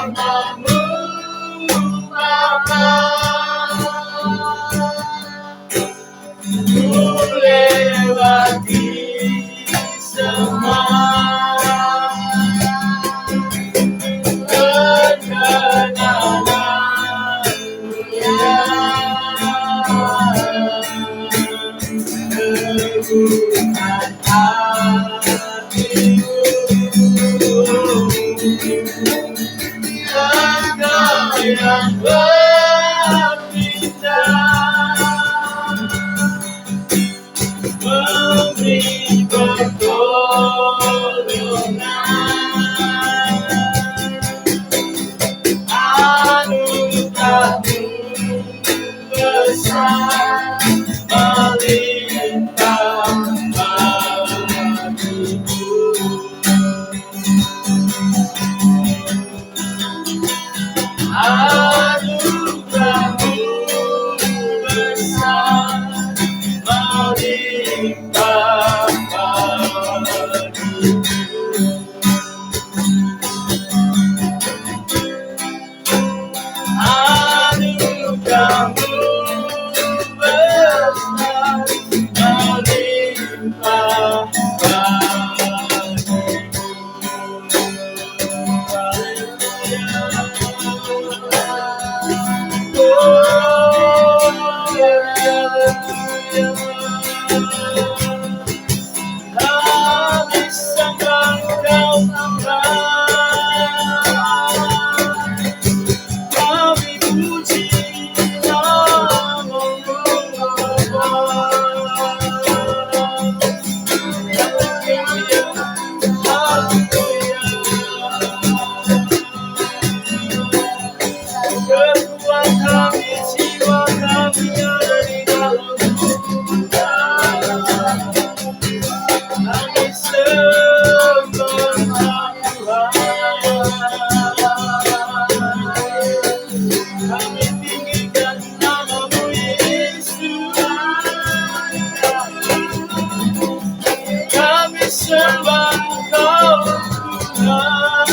bersamamu Bapa. Ku lewati semua kekenanganmu ya, teguhkan hatiku. Engkau yang bertindak, memberi pertolongan, anugerah-Mu besar melimpah bagiku. Anugerah-Mu besar melimpah bagiku. Anugerah-Mu besar melimpah bagiku. Kami sembah Kau Tuhan, kami puji nama-Mu Bapa. Kekuatan kami, jiwa kami ada di dalam Tuhan. Kami sembah Tuhan, kami tinggikan nama-Mu Yesus. Kami sembah Kau Tuhan.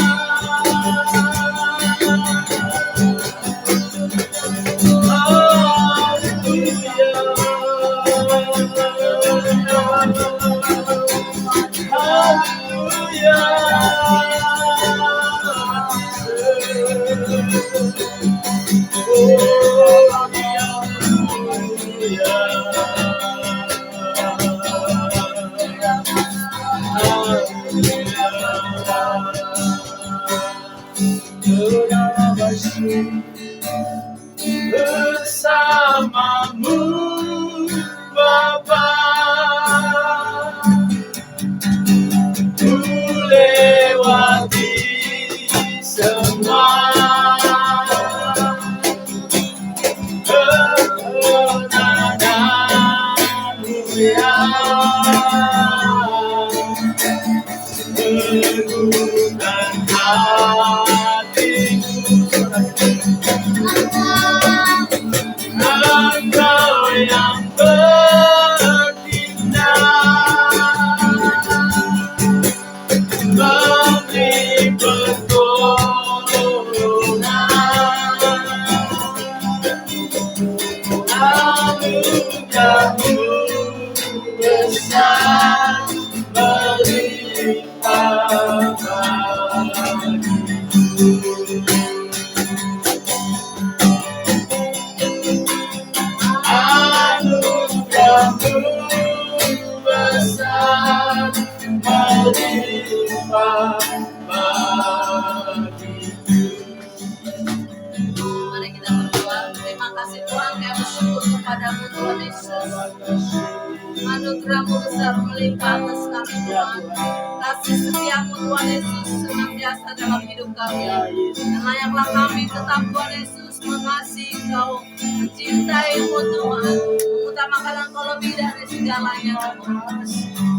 Bersamamu Bapa, ku lewati semua kekenangan-Mu ya, teguhkan hatiku. Engkau yang bertindak, memberi pertolongan, anugerah-Mu besar melimpah bagiku. Anugerah-Mu besar melimpah bagiku. Mari kita berdoa. Terima kasih Tuhan, kami bersyukur kepada-Mu Tuhan Yesus. Anugerah-Mu besar melimpah atas kami Tuhan. Kasih setia-Mu Tuhan Yesus senantiasa dalam hidup kami. Dan layaklah kami tetap Tuhan Yesus mengasihi Engkau, mencintai-Mu Tuhan, mengutamakan Engkau lebih dari segalanya Tuhan.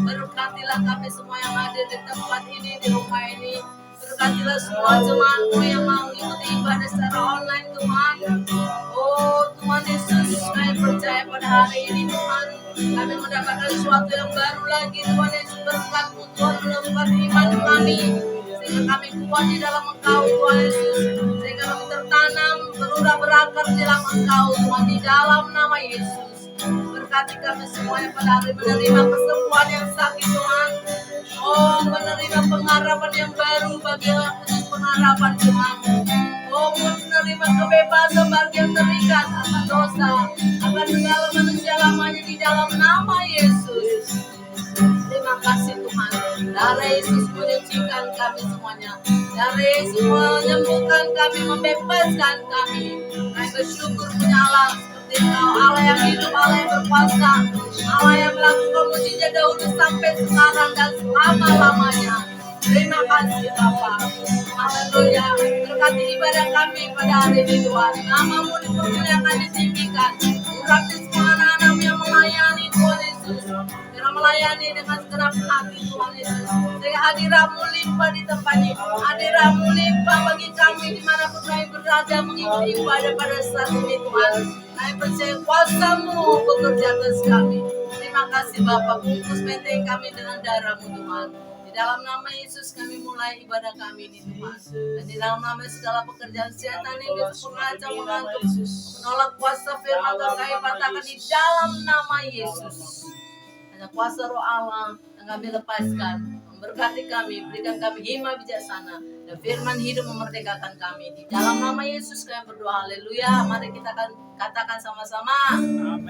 Berkatilah kami semua yang hadir di tempat ini, di rumah ini. Berkatilah semua jemaat-Mu yang mau mengikuti ibadah secara online Tuhan. Oh Tuhan Yesus, kami percaya pada hari ini Tuhan, kami mendapatkan sesuatu yang baru lagi Tuhan Yesus. Berkat-Mu Tuhan melembutkan iman kami, sehingga kami kuat di dalam Engkau Tuhan Yesus. serahkan di dalam Engkau Tuhan, di dalam nama Yesus. Berkati kami semuanya pada hari menerima kesembuhan yang sakit Tuhan. Oh, menerima pengharapan yang baru bagi pengharapan Tuhan. Oh, menerima kebebasan bagi yang terikat akan dosa, akan segala manusia lamanya di dalam nama Yesus. Terima kasih Tuhan. Darah Yesus menyucikan kami semuanya. Darah Yesus menyembuhkan kami, membebaskan kami. Kami bersyukur punya Allah seperti Engkau, Allah yang hidup, Allah yang berkuasa, Allah yang melakukan mujizat dahulu sampai sekarang dan selama-lamanya. Terima kasih Bapa. Haleluya. Berkati ibadah kami pada hari ini Tuhan. Nama-Mu dipermuliakan, ditinggikan. Urapi semua anak-anak-Mu yang melayani Tuhan Yesus. Biar melayani dengan segenap hati Tuhan Yesus. Sehingga hadirat-Mu limpah di tempat ini. Hadirat-Mu limpah bagi kami dimanapun kami berada mengikuti ibadah pada saat ini Tuhan. Kami percaya kuasa-Mu bekerja atas kami. Terima kasih Bapa. Bungkus benteng kami dengan darah-Mu Tuhan. Di dalam nama Yesus kami mulai ibadah kami ini Tuhan. Dan di dalam nama segala pekerjaan setan ini mengacau, mengantuk, menolak kuasa firman Tuhan kami patahkan di dalam nama Yesus. Hanya kuasa roh Allah yang kami lepaskan, memberkati kami, berikan kami hikmah bijaksana, dan firman hidup memerdekakan kami. Di dalam nama Yesus kami berdoa, haleluya. Mari kita akan katakan sama-sama. Amin.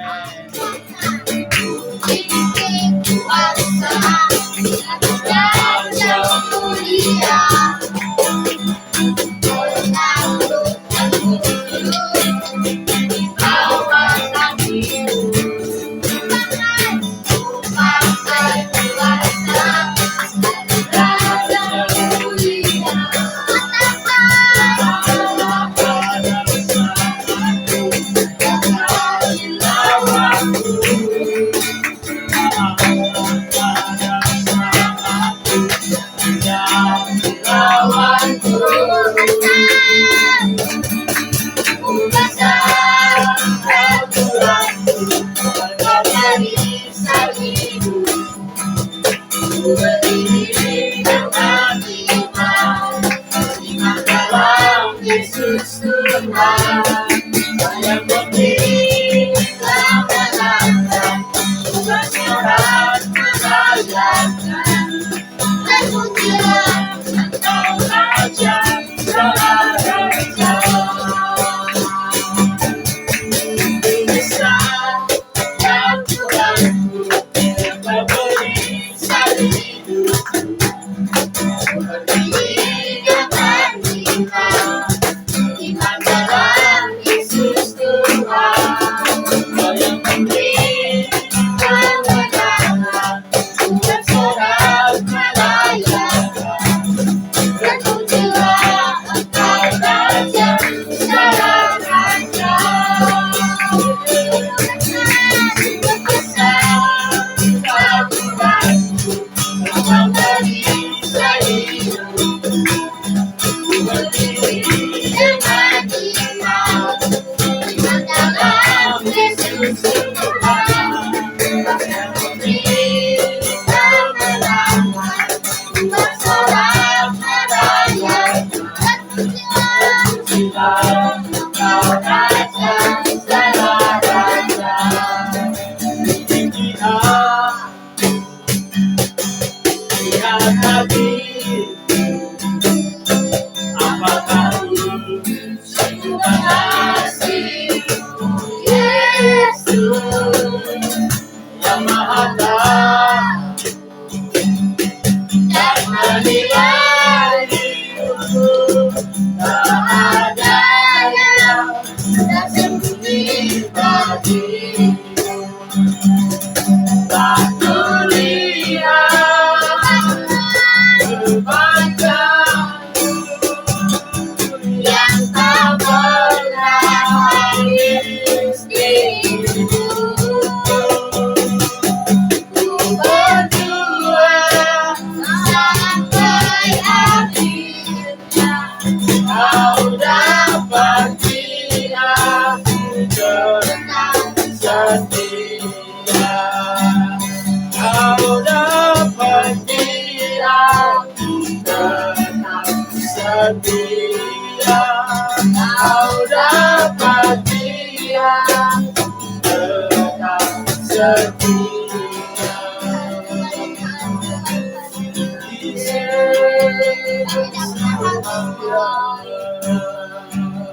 Kau dapat dapat Dia tetap setia.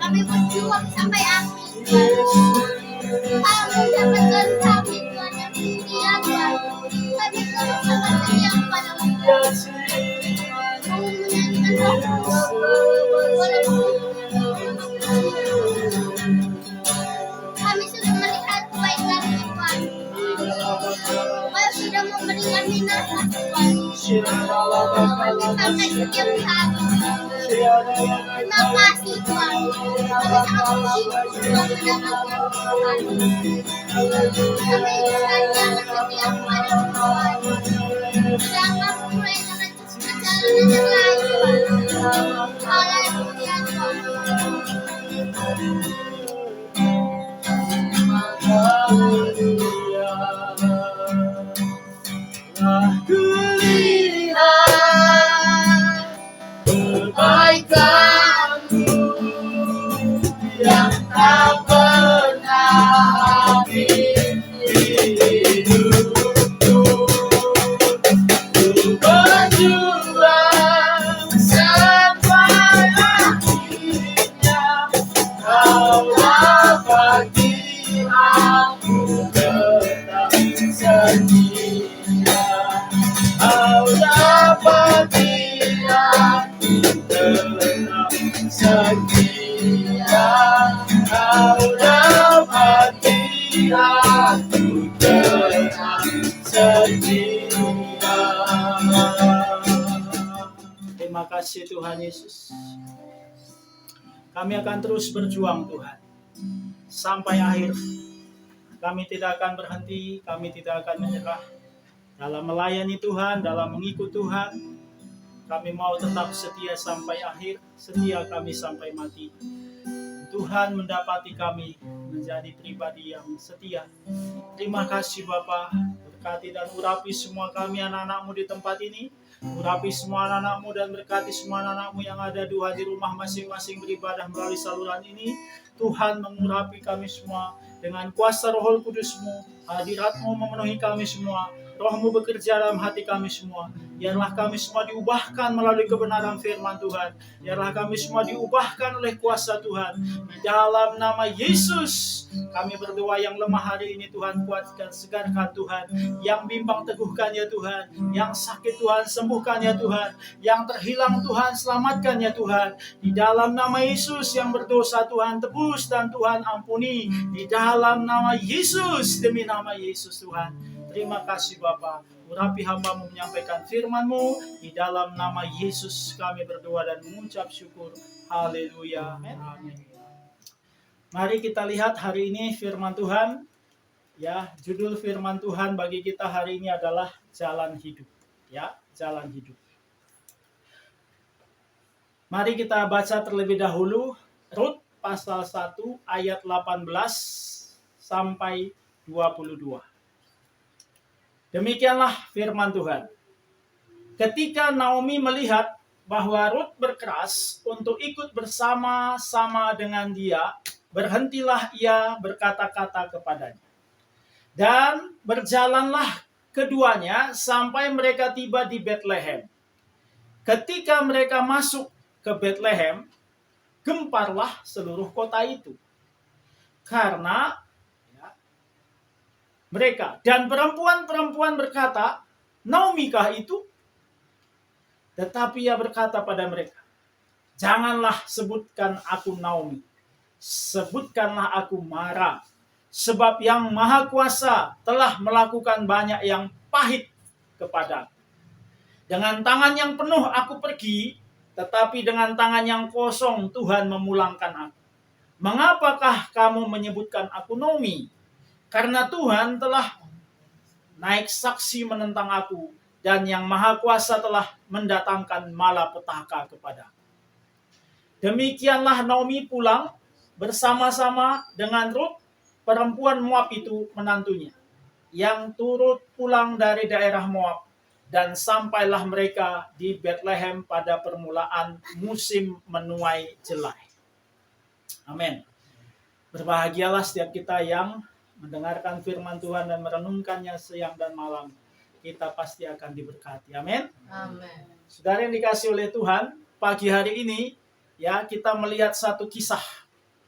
Kami berjuang sampai akhir. Kami dapatkan kami Tuhan yang setia Tuhan. Kami terus sangat setia kepada Tuhan. Kami menyanyikan kami sudah melihat kebaikan Tuhan. Kau sudah memberi kami nasihat Tuhan. Sampai setiap hari. Terima kasih Tuhan. Kami sangat bersyukur Tuhan mendapatkan Tuhan. Kami sangat setia kepada Tuhan. Jangan mulai dengan perjalanan yang lain Tuhan. Haleluya Tuhan. Aku lihat kebaikan-Mu yang tak pernah habis hidupku. Ku berjuang sampai akhirnya Kau dapat aku tetap setia. Kau dapat aku tetap setia. Kau dapat aku tetap setia. Terima kasih Tuhan Yesus. Kami akan terus berjuang Tuhan sampai akhir. Kami tidak akan berhenti, kami tidak akan menyerah dalam melayani Tuhan, dalam mengikut Tuhan. Kami mau tetap setia sampai akhir, setia kami sampai mati. Tuhan mendapati kami menjadi pribadi yang setia. Terima kasih Bapa, berkati dan urapi semua kami anak-anak-Mu di tempat ini. Urapi semua anak-anak-Mu dan berkati semua anak-anak-Mu yang ada Tuhan di rumah masing-masing beribadah melalui saluran ini. Tuhan mengurapi kami semua dengan kuasa Roh Kudus-Mu. Hadirat-Mu memenuhi kami semua. Roh-Mu bekerja dalam hati kami semua. Biarlah kami semua diubahkan melalui kebenaran firman Tuhan. Biarlah kami semua diubahkan oleh kuasa Tuhan. Di dalam nama Yesus, kami berdoa yang lemah hari ini Tuhan, kuatkan, segarkan Tuhan. Yang bimbang teguhkan ya Tuhan. Yang sakit Tuhan, sembuhkan ya Tuhan. Yang terhilang Tuhan, selamatkan ya Tuhan. Di dalam nama Yesus, yang berdosa Tuhan tebus dan Tuhan ampuni. Di dalam nama Yesus, demi nama Yesus Tuhan. Terima kasih Bapa. Urapi hamba-Mu menyampaikan firman-Mu. Di dalam nama Yesus kami berdoa dan mengucap syukur. Haleluya. Amin. Mari kita lihat hari ini firman Tuhan. Ya, judul firman Tuhan bagi kita hari ini adalah jalan hidup. Ya, jalan hidup. Mari kita baca terlebih dahulu Rut pasal 1 ayat 18 sampai 22. Demikianlah firman Tuhan. Ketika Naomi melihat bahwa Rut berkeras untuk ikut bersama-sama dengan dia, berhentilah ia berkata-kata kepadanya. Dan berjalanlah keduanya sampai mereka tiba di Betlehem. Ketika mereka masuk ke Betlehem, gemparlah seluruh kota itu. Karena mereka dan perempuan-perempuan berkata, Naomi kah itu? Tetapi ia berkata pada mereka, janganlah sebutkan aku Naomi, sebutkanlah aku Mara, sebab yang Maha Kuasa telah melakukan banyak yang pahit kepadaku. Dengan tangan yang penuh aku pergi, tetapi dengan tangan yang kosong Tuhan memulangkan aku. Mengapakah kamu menyebutkan aku Naomi? Karena Tuhan telah naik saksi menentang aku, dan yang Maha Kuasa telah mendatangkan malapetaka kepadaku. Demikianlah Naomi pulang bersama-sama dengan Rut, perempuan Moab itu menantunya, yang turut pulang dari daerah Moab, dan sampailah mereka di Betlehem pada permulaan musim menuai jelai. Amin. Berbahagialah setiap kita yang mendengarkan firman Tuhan dan merenungkannya siang dan malam. Kita pasti akan diberkati. Amin. Amin. Saudara yang dikasih oleh Tuhan, pagi hari ini ya kita melihat satu kisah.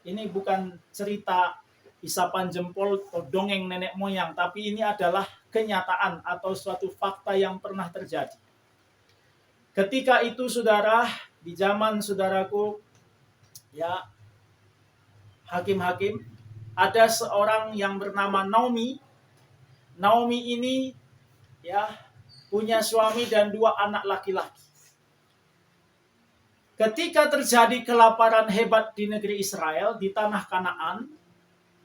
Ini bukan cerita isapan jempol atau dongeng nenek moyang, tapi ini adalah kenyataan atau suatu fakta yang pernah terjadi. Ketika itu saudara, di zaman saudaraku, ya hakim-hakim, ada seorang yang bernama Naomi. Naomi ini ya punya suami dan 2 anak laki-laki. Ketika terjadi kelaparan hebat di negeri Israel, di tanah Kanaan,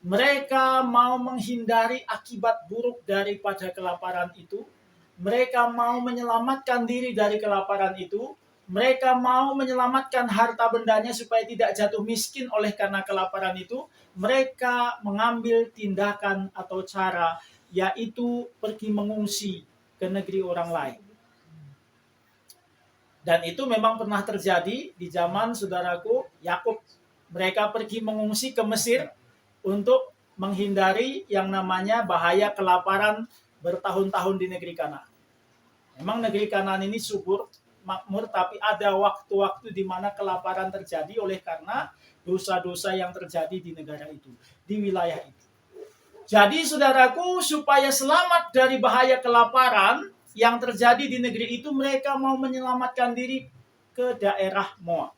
mereka mau menghindari akibat buruk daripada kelaparan itu. Mereka mau menyelamatkan diri dari kelaparan itu. Mereka mau menyelamatkan harta bendanya supaya tidak jatuh miskin oleh karena kelaparan itu. Mereka mengambil tindakan atau cara, yaitu pergi mengungsi ke negeri orang lain. Dan itu memang pernah terjadi di zaman saudaraku Yakub. Mereka pergi mengungsi ke Mesir untuk menghindari yang namanya bahaya kelaparan bertahun-tahun di negeri Kanaan. Memang negeri Kanaan ini subur, makmur, tapi ada waktu-waktu di mana kelaparan terjadi oleh karena dosa-dosa yang terjadi di negara itu, di wilayah itu. Jadi saudaraku, supaya selamat dari bahaya kelaparan yang terjadi di negeri itu, mereka mau menyelamatkan diri ke daerah Moab.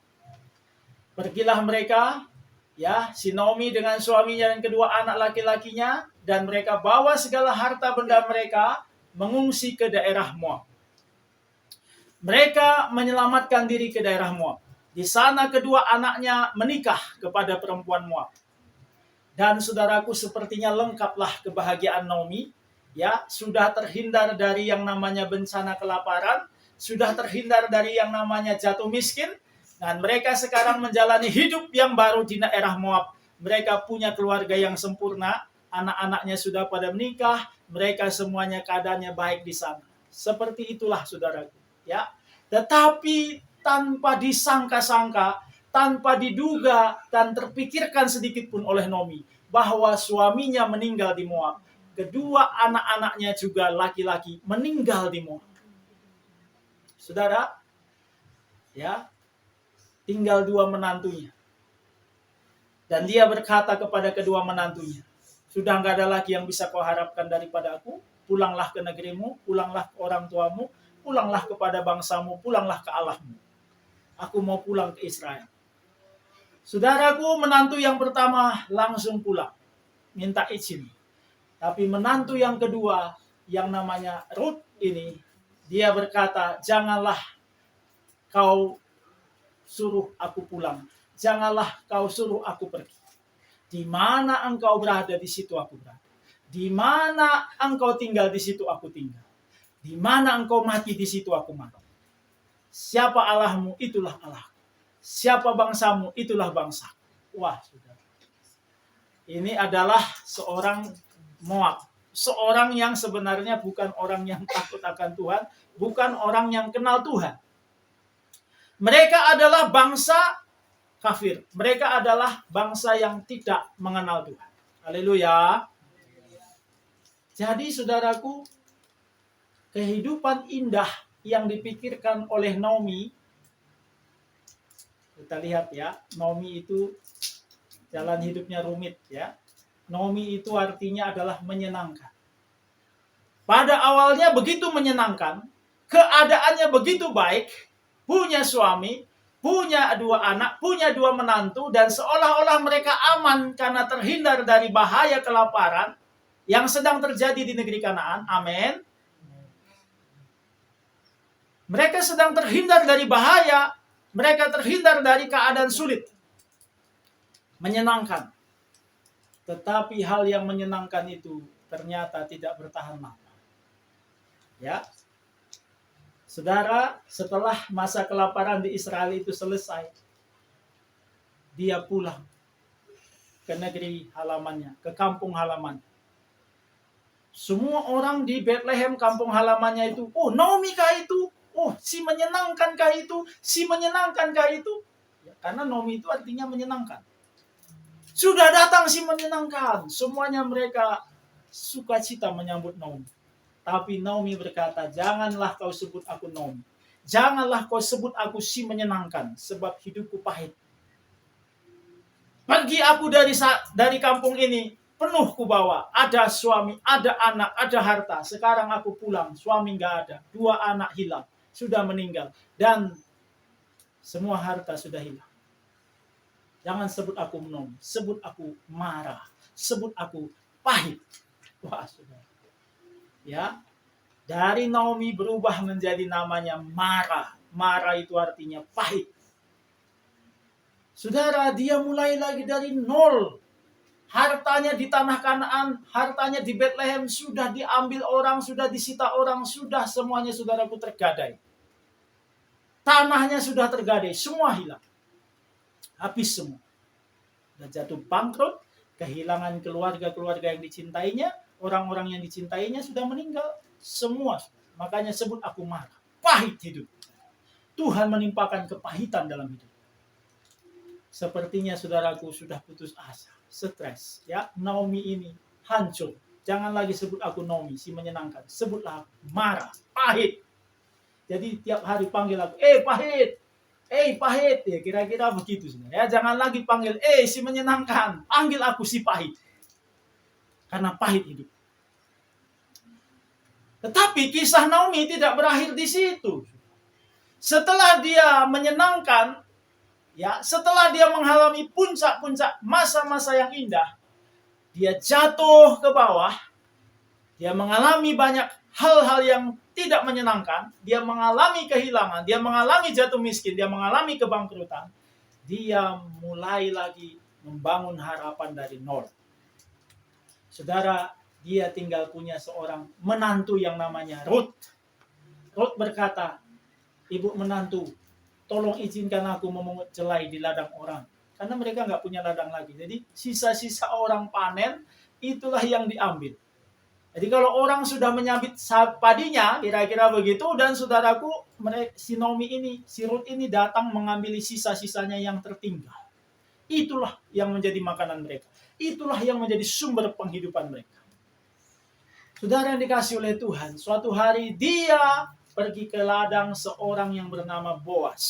Pergilah mereka, ya, si Naomi dengan suaminya dan kedua anak laki-lakinya, dan mereka bawa segala harta benda mereka mengungsi ke daerah Moab. Mereka menyelamatkan diri ke daerah Moab. Di sana kedua anaknya menikah kepada perempuan Moab. Dan saudaraku, sepertinya lengkaplah kebahagiaan Naomi. Ya, sudah terhindar dari yang namanya bencana kelaparan, sudah terhindar dari yang namanya jatuh miskin, dan mereka sekarang menjalani hidup yang baru di daerah Moab. Mereka punya keluarga yang sempurna, anak-anaknya sudah pada menikah, mereka semuanya keadaannya baik di sana. Seperti itulah saudaraku, ya. Tetapi tanpa disangka-sangka, tanpa diduga dan terpikirkan sedikit pun oleh Naomi bahwa suaminya meninggal di Moab. Kedua anak-anaknya juga laki-laki meninggal di Moab. Saudara, ya, tinggal 2 menantunya. Dan dia berkata kepada kedua menantunya, sudah nggak ada lagi yang bisa kau harapkan daripada aku. Pulanglah ke negerimu, pulanglah ke orang tuamu, pulanglah kepada bangsamu, pulanglah ke Allahmu. Aku mau pulang ke Israel. Saudaraku, menantu yang pertama langsung pulang, minta izin. Tapi menantu yang kedua, yang namanya Ruth ini, dia berkata, janganlah kau suruh aku pulang. Janganlah kau suruh aku pergi. Di mana engkau berada, di situ aku berada. Di mana engkau tinggal, di situ aku tinggal. Di mana engkau mati, di situ aku mati. Siapa Allahmu, itulah Allahku. Siapa bangsamu, itulah bangsa. Wah, saudara. Ini adalah seorang Moab. Seorang yang sebenarnya bukan orang yang takut akan Tuhan, bukan orang yang kenal Tuhan. Mereka adalah bangsa kafir. Mereka adalah bangsa yang tidak mengenal Tuhan. Haleluya. Jadi saudaraku, kehidupan indah yang dipikirkan oleh Naomi, kita lihat ya, Naomi itu jalan hidupnya rumit ya. Naomi itu artinya adalah menyenangkan. Pada awalnya begitu menyenangkan, keadaannya begitu baik, punya suami, punya 2 anak, punya 2 menantu, dan seolah-olah mereka aman karena terhindar dari bahaya kelaparan yang sedang terjadi di negeri Kanaan. Amin. Mereka sedang terhindar dari bahaya, mereka terhindar dari keadaan sulit. Menyenangkan. Tetapi hal yang menyenangkan itu ternyata tidak bertahan lama. Ya. Saudara, setelah masa kelaparan di Israel itu selesai, dia pulang ke negeri halamannya, ke kampung halaman. Semua orang di Bethlehem, kampung halamannya itu, oh Naomi kah itu? Oh, si menyenangkan kah itu? Si menyenangkan kah itu? Ya, karena Naomi itu artinya menyenangkan. Sudah datang si menyenangkan. Semuanya mereka sukacita menyambut Naomi. Tapi Naomi berkata, janganlah kau sebut aku Naomi. Janganlah kau sebut aku si menyenangkan, sebab hidupku pahit. Pergi aku dari kampung ini, penuh kubawa. Ada suami, ada anak, ada harta. Sekarang aku pulang, suami nggak ada. 2 anak hilang, sudah meninggal. Dan semua harta sudah hilang. Jangan sebut aku Naomi, sebut aku Mara, sebut aku pahit. Wah, saudara. Ya, dari Naomi berubah menjadi namanya Mara. Mara itu artinya pahit. Saudara, dia mulai lagi dari nol. Hartanya di tanah Kanaan, hartanya di Bethlehem sudah diambil orang, sudah disita orang, sudah semuanya saudaraku tergadai. Tanahnya sudah tergadai, semua hilang. Habis semua. Dan jatuh bangkrut, kehilangan keluarga-keluarga yang dicintainya, orang-orang yang dicintainya sudah meninggal. Semua. Makanya sebut aku Mara. Pahit hidup. Tuhan menimpakan kepahitan dalam hidup. Sepertinya saudaraku sudah putus asa, stres. Ya, Naomi ini hancur. Jangan lagi sebut aku Naomi, si menyenangkan. Sebutlah aku Mara, pahit. Jadi tiap hari panggil aku, pahit. Pahit. Ya, kira-kira begitu. Ya, jangan lagi panggil, si menyenangkan. Panggil aku si pahit. Karena pahit hidup. Tetapi kisah Naomi tidak berakhir di situ. Setelah dia menyenangkan, ya, setelah dia mengalami puncak-puncak masa-masa yang indah, dia jatuh ke bawah, dia mengalami banyak hal-hal yang tidak menyenangkan, dia mengalami kehilangan, dia mengalami jatuh miskin, dia mengalami kebangkrutan, dia mulai lagi membangun harapan dari nol. Saudara, dia tinggal punya seorang menantu yang namanya Ruth. Ruth berkata, ibu menantu, tolong izinkan aku memungut jelai di ladang orang. Karena mereka nggak punya ladang lagi. Jadi sisa-sisa orang panen, itulah yang diambil. Jadi kalau orang sudah menyabit padinya, kira-kira begitu, dan saudaraku, si Naomi ini, si Ruth ini datang mengambil sisa-sisanya yang tertinggal. Itulah yang menjadi makanan mereka. Itulah yang menjadi sumber penghidupan mereka. Saudara yang dikasih oleh Tuhan, suatu hari dia pergi ke ladang seorang yang bernama Boas.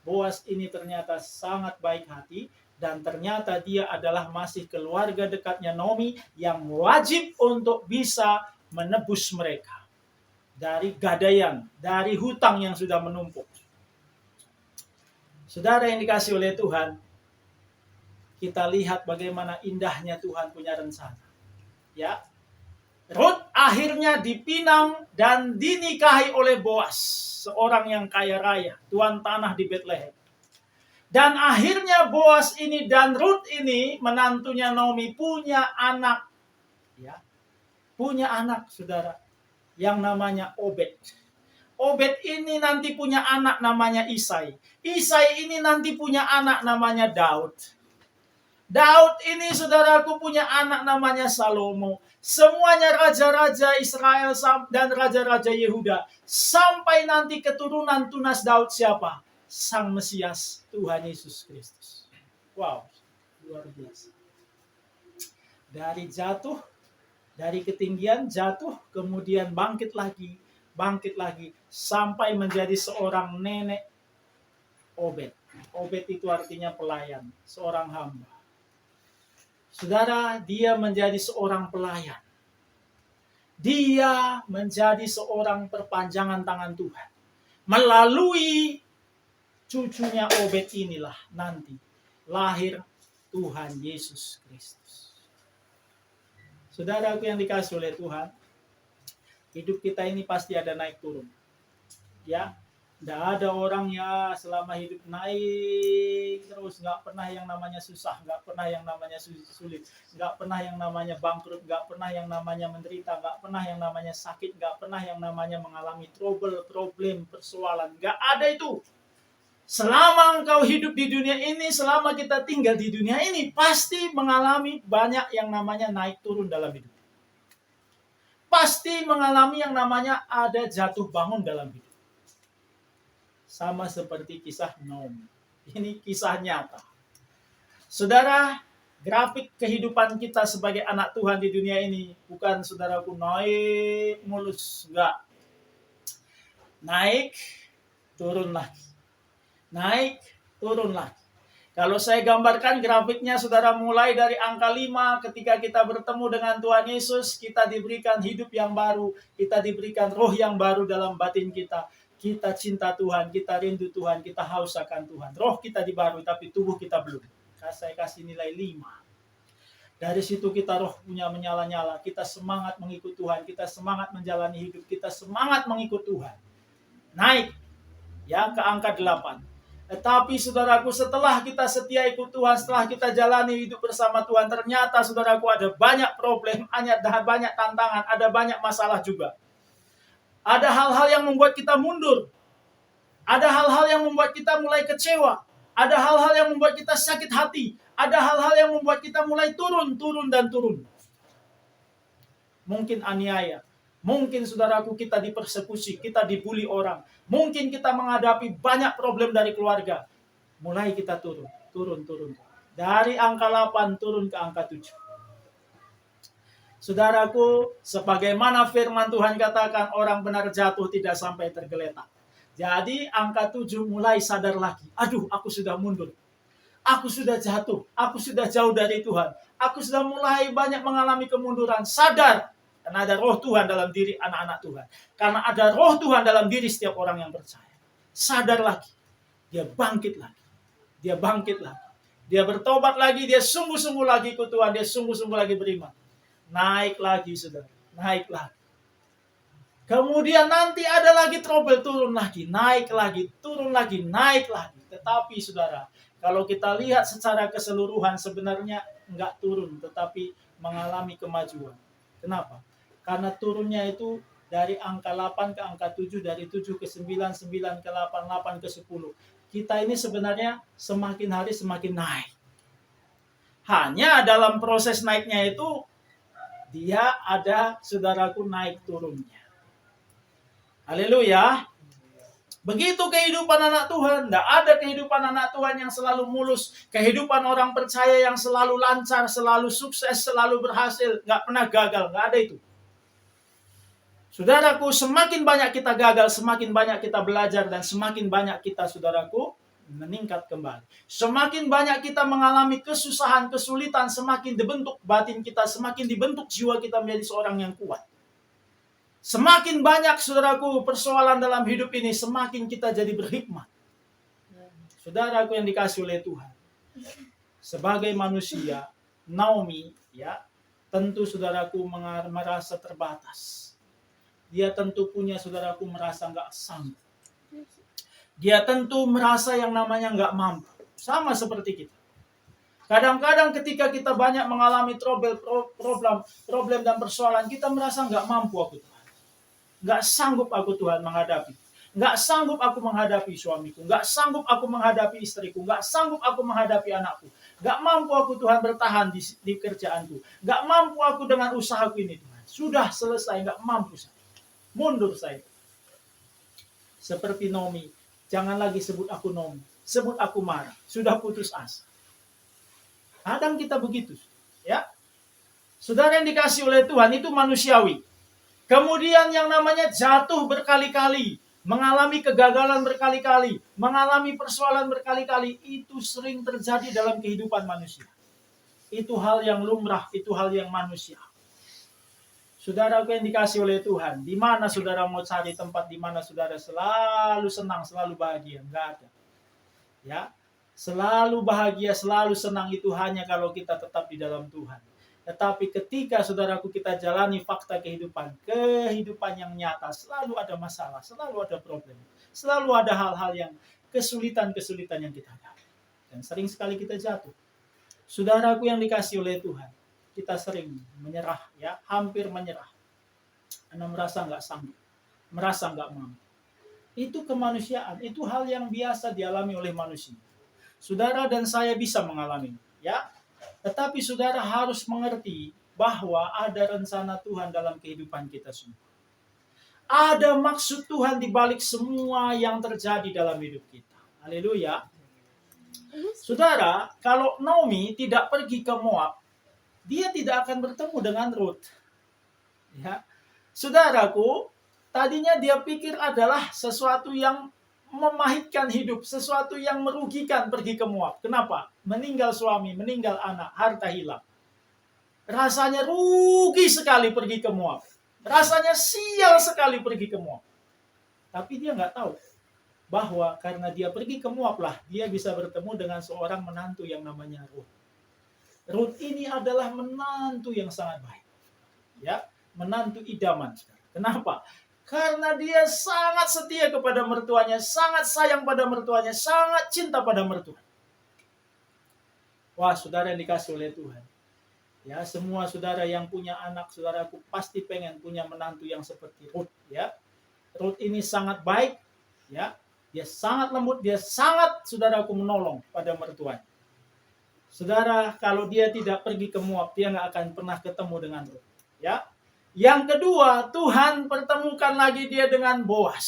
Boas ini ternyata sangat baik hati, dan ternyata dia adalah masih keluarga dekatnya Naomi yang wajib untuk bisa menebus mereka dari gadaian, dari hutang yang sudah menumpuk. Saudara yang dikasih oleh Tuhan, kita lihat bagaimana indahnya Tuhan punya rencana. Ya, Ruth akhirnya dipinang dan dinikahi oleh Boas, seorang yang kaya raya, tuan tanah di Bethlehem. Dan akhirnya Boas ini dan Ruth ini, menantunya Naomi, punya anak. Ya, punya anak, saudara, yang namanya Obed. Obed ini nanti punya anak namanya Isai. Isai ini nanti punya anak namanya Daud. Daud ini, saudaraku, punya anak namanya Salomo. Semuanya raja-raja Israel dan raja-raja Yehuda. Sampai nanti keturunan tunas Daud siapa? Sang Mesias, Tuhan Yesus Kristus. Wow, luar biasa. Dari jatuh, dari ketinggian jatuh, kemudian bangkit lagi, sampai menjadi seorang nenek Obed. Obed itu artinya pelayan, seorang hamba. Saudara, dia menjadi seorang pelayan. Dia menjadi seorang perpanjangan tangan Tuhan. Melalui cucunya Obed inilah nanti lahir Tuhan Yesus Kristus. Saudaraku yang dikasih oleh Tuhan, hidup kita ini pasti ada naik turun. Ya, tidak ada orang ya selama hidup naik terus, nggak pernah yang namanya susah, nggak pernah yang namanya sulit, nggak pernah yang namanya bangkrut, nggak pernah yang namanya menderita, nggak pernah yang namanya sakit, nggak pernah yang namanya mengalami trouble, problem, persoalan. Nggak ada itu. Selama engkau hidup di dunia ini, selama kita tinggal di dunia ini, pasti mengalami banyak yang namanya naik turun dalam hidup. Pasti mengalami yang namanya ada jatuh bangun dalam hidup. Sama seperti kisah Naomi. Ini kisah nyata. Saudara, grafik kehidupan kita sebagai anak Tuhan di dunia ini bukan saudaraku naik mulus, enggak. Naik, turun lagi. Naik, turun lagi. Kalau saya gambarkan grafiknya, saudara, mulai dari angka 5 ketika kita bertemu dengan Tuhan Yesus, kita diberikan hidup yang baru, kita diberikan roh yang baru dalam batin kita. Kita cinta Tuhan, kita rindu Tuhan, kita haus akan Tuhan. Roh kita dibaharui, tapi tubuh kita belum. Saya kasih nilai 5. Dari situ kita roh punya menyala-nyala, kita semangat mengikut Tuhan, kita semangat menjalani hidup, kita semangat mengikut Tuhan. Naik ya ke angka 8. Tetapi saudaraku, setelah kita setia ikut Tuhan, setelah kita jalani hidup bersama Tuhan, ternyata saudaraku ada banyak problem, ada banyak tantangan, ada banyak masalah juga. Ada hal-hal yang membuat kita mundur. Ada hal-hal yang membuat kita mulai kecewa. Ada hal-hal yang membuat kita sakit hati. Ada hal-hal yang membuat kita mulai turun. Mungkin aniaya. Mungkin saudaraku kita dipersekusi, kita dibully orang. Mungkin kita menghadapi banyak problem dari keluarga. Mulai kita turun. Dari angka 8 turun ke angka 7. Saudaraku, sebagaimana firman Tuhan katakan, orang benar jatuh tidak sampai tergeletak. Jadi angka 7 mulai sadar lagi. Aduh, aku sudah mundur. Aku sudah jatuh. Aku sudah jauh dari Tuhan. Aku sudah mulai banyak mengalami kemunduran. Sadar. Karena ada roh Tuhan dalam diri anak-anak Tuhan. Karena ada roh Tuhan dalam diri setiap orang yang percaya. Sadar lagi. Dia bangkit lagi. Dia bertobat lagi. Dia sungguh-sungguh lagi ikut Tuhan. Dia sungguh-sungguh lagi beriman. Naik lagi, saudara. Naik lagi. Kemudian nanti ada lagi trouble, turun lagi. Naik lagi, turun lagi, naik lagi. Tetapi saudara, kalau kita lihat secara keseluruhan sebenarnya enggak turun. Tetapi mengalami kemajuan. Kenapa? Karena turunnya itu dari angka 8 ke angka 7, dari 7 ke 9, 9 ke 8, 8 ke 10. Kita ini sebenarnya semakin hari semakin naik. Hanya dalam proses naiknya itu, dia ada, saudaraku, naik turunnya. Haleluya. Begitu kehidupan anak Tuhan. Tidak ada kehidupan anak Tuhan yang selalu mulus. Kehidupan orang percaya yang selalu lancar, selalu sukses, selalu berhasil. Nggak pernah gagal. Nggak ada itu. Saudaraku, semakin banyak kita gagal, semakin banyak kita belajar, dan semakin banyak kita, saudaraku, meningkat kembali. Semakin banyak kita mengalami kesusahan, kesulitan, semakin dibentuk batin kita, semakin dibentuk jiwa kita menjadi seorang yang kuat. Semakin banyak, saudaraku, persoalan dalam hidup ini, semakin kita jadi berhikmat. Saudaraku yang dikasih oleh Tuhan. Sebagai manusia, Naomi, ya, tentu saudaraku merasa terbatas. Dia tentu punya, saudaraku, merasa nggak sanggup. Dia tentu merasa yang namanya nggak mampu. Sama seperti kita. Kadang-kadang ketika kita banyak mengalami problem dan persoalan, kita merasa nggak mampu aku Tuhan. Nggak sanggup aku Tuhan menghadapi. Nggak sanggup aku menghadapi suamiku. Nggak sanggup aku menghadapi istriku. Nggak sanggup aku menghadapi anakku. Nggak mampu aku Tuhan bertahan di kerjaanku. Nggak mampu aku dengan usahaku ini Tuhan. Sudah selesai, nggak mampu saya. Mundur saya. Seperti Naomi. Jangan lagi sebut aku Naomi. Sebut aku Mara. Sudah putus asa. Kadang kita begitu. Ya. Saudara yang dikasih oleh Tuhan itu manusiawi. Kemudian yang namanya jatuh berkali-kali. Mengalami kegagalan berkali-kali. Mengalami persoalan berkali-kali. Itu sering terjadi dalam kehidupan manusia. Itu hal yang lumrah. Itu hal yang manusia. Saudaraku yang dikasih oleh Tuhan, di mana saudara mau cari tempat di mana saudara selalu senang, selalu bahagia? Enggak ada. Ya, selalu bahagia, selalu senang itu hanya kalau kita tetap di dalam Tuhan. Tetapi ketika saudaraku kita jalani fakta kehidupan yang nyata, selalu ada masalah, selalu ada problem, selalu ada hal-hal yang kesulitan yang kita hadapi. Dan sering sekali kita jatuh. Saudaraku yang dikasih oleh Tuhan, kita sering menyerah, ya, hampir menyerah. Karena merasa nggak sanggup, merasa nggak mampu. Itu kemanusiaan, itu hal yang biasa dialami oleh manusia. Saudara dan saya bisa mengalami, ya. Tetapi saudara harus mengerti bahwa ada rencana Tuhan dalam kehidupan kita semua. Ada maksud Tuhan di balik semua yang terjadi dalam hidup kita. Haleluya. Saudara, kalau Naomi tidak pergi ke Moab, dia tidak akan bertemu dengan Ruth. Ya. Saudaraku, tadinya dia pikir adalah sesuatu yang memahitkan hidup, sesuatu yang merugikan pergi ke Moab. Kenapa? Meninggal suami, meninggal anak, harta hilang. Rasanya rugi sekali pergi ke Moab. Rasanya sial sekali pergi ke Moab. Tapi dia nggak tahu bahwa karena dia pergi ke Moab lah, dia bisa bertemu dengan seorang menantu yang namanya Ruth. Ruth ini adalah menantu yang sangat baik. Ya, menantu idaman. Kenapa? Karena dia sangat setia kepada mertuanya, sangat sayang pada mertuanya, sangat cinta pada mertua. Wah, saudara yang dikasih oleh Tuhan. Ya, semua saudara yang punya anak, saudaraku pasti pengen punya menantu yang seperti Ruth. Ya, Ruth ini sangat baik. Ya, dia sangat lembut, dia sangat saudaraku menolong pada mertuanya. Saudara, kalau dia tidak pergi ke Moab, dia nggak akan pernah ketemu dengan Ruth. Ya. Yang kedua, Tuhan pertemukan lagi dia dengan Boas.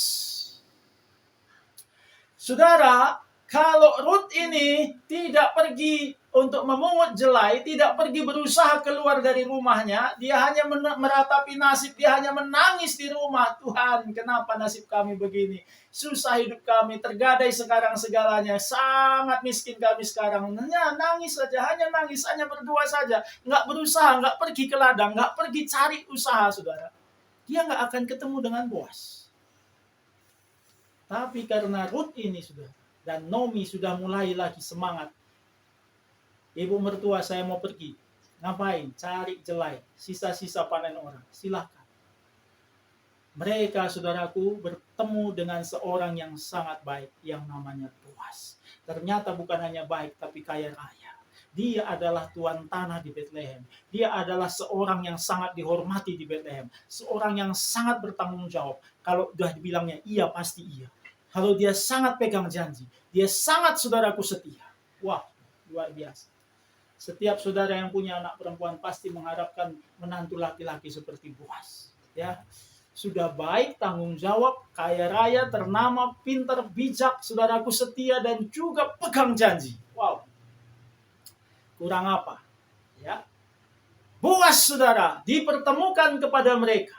Saudara, kalau Ruth ini tidak pergi untuk memungut jelai, tidak pergi berusaha keluar dari rumahnya, dia hanya meratapi nasib, dia hanya menangis di rumah. Tuhan, kenapa nasib kami begini? Susah hidup kami, tergadai sekarang segalanya, sangat miskin kami sekarang. Nangis saja, hanya nangis, hanya berdoa saja. Nggak berusaha, nggak pergi ke ladang, nggak pergi cari usaha, saudara. Dia nggak akan ketemu dengan Boas. Tapi karena Ruth ini sudah, dan Naomi sudah mulai lagi semangat. Ibu mertua, saya mau pergi. Ngapain? Cari jelai, sisa-sisa panen orang. Silahkan. Mereka, saudaraku, bertemu dengan seorang yang sangat baik, yang namanya Boas. Ternyata bukan hanya baik, tapi kaya raya. Dia adalah tuan tanah di Bethlehem. Dia adalah seorang yang sangat dihormati di Bethlehem. Seorang yang sangat bertanggung jawab. Kalau sudah dibilangnya iya, pasti iya. Kalau dia sangat pegang janji. Dia sangat, saudaraku, setia. Wah, luar biasa. Setiap saudara yang punya anak perempuan pasti mengharapkan menantu laki-laki seperti Boas. Ya, sudah baik, tanggung jawab, kaya raya, ternama, pintar, bijak, saudaraku setia dan juga pegang janji. Wow, kurang apa? Ya, Boas, saudara, dipertemukan kepada mereka.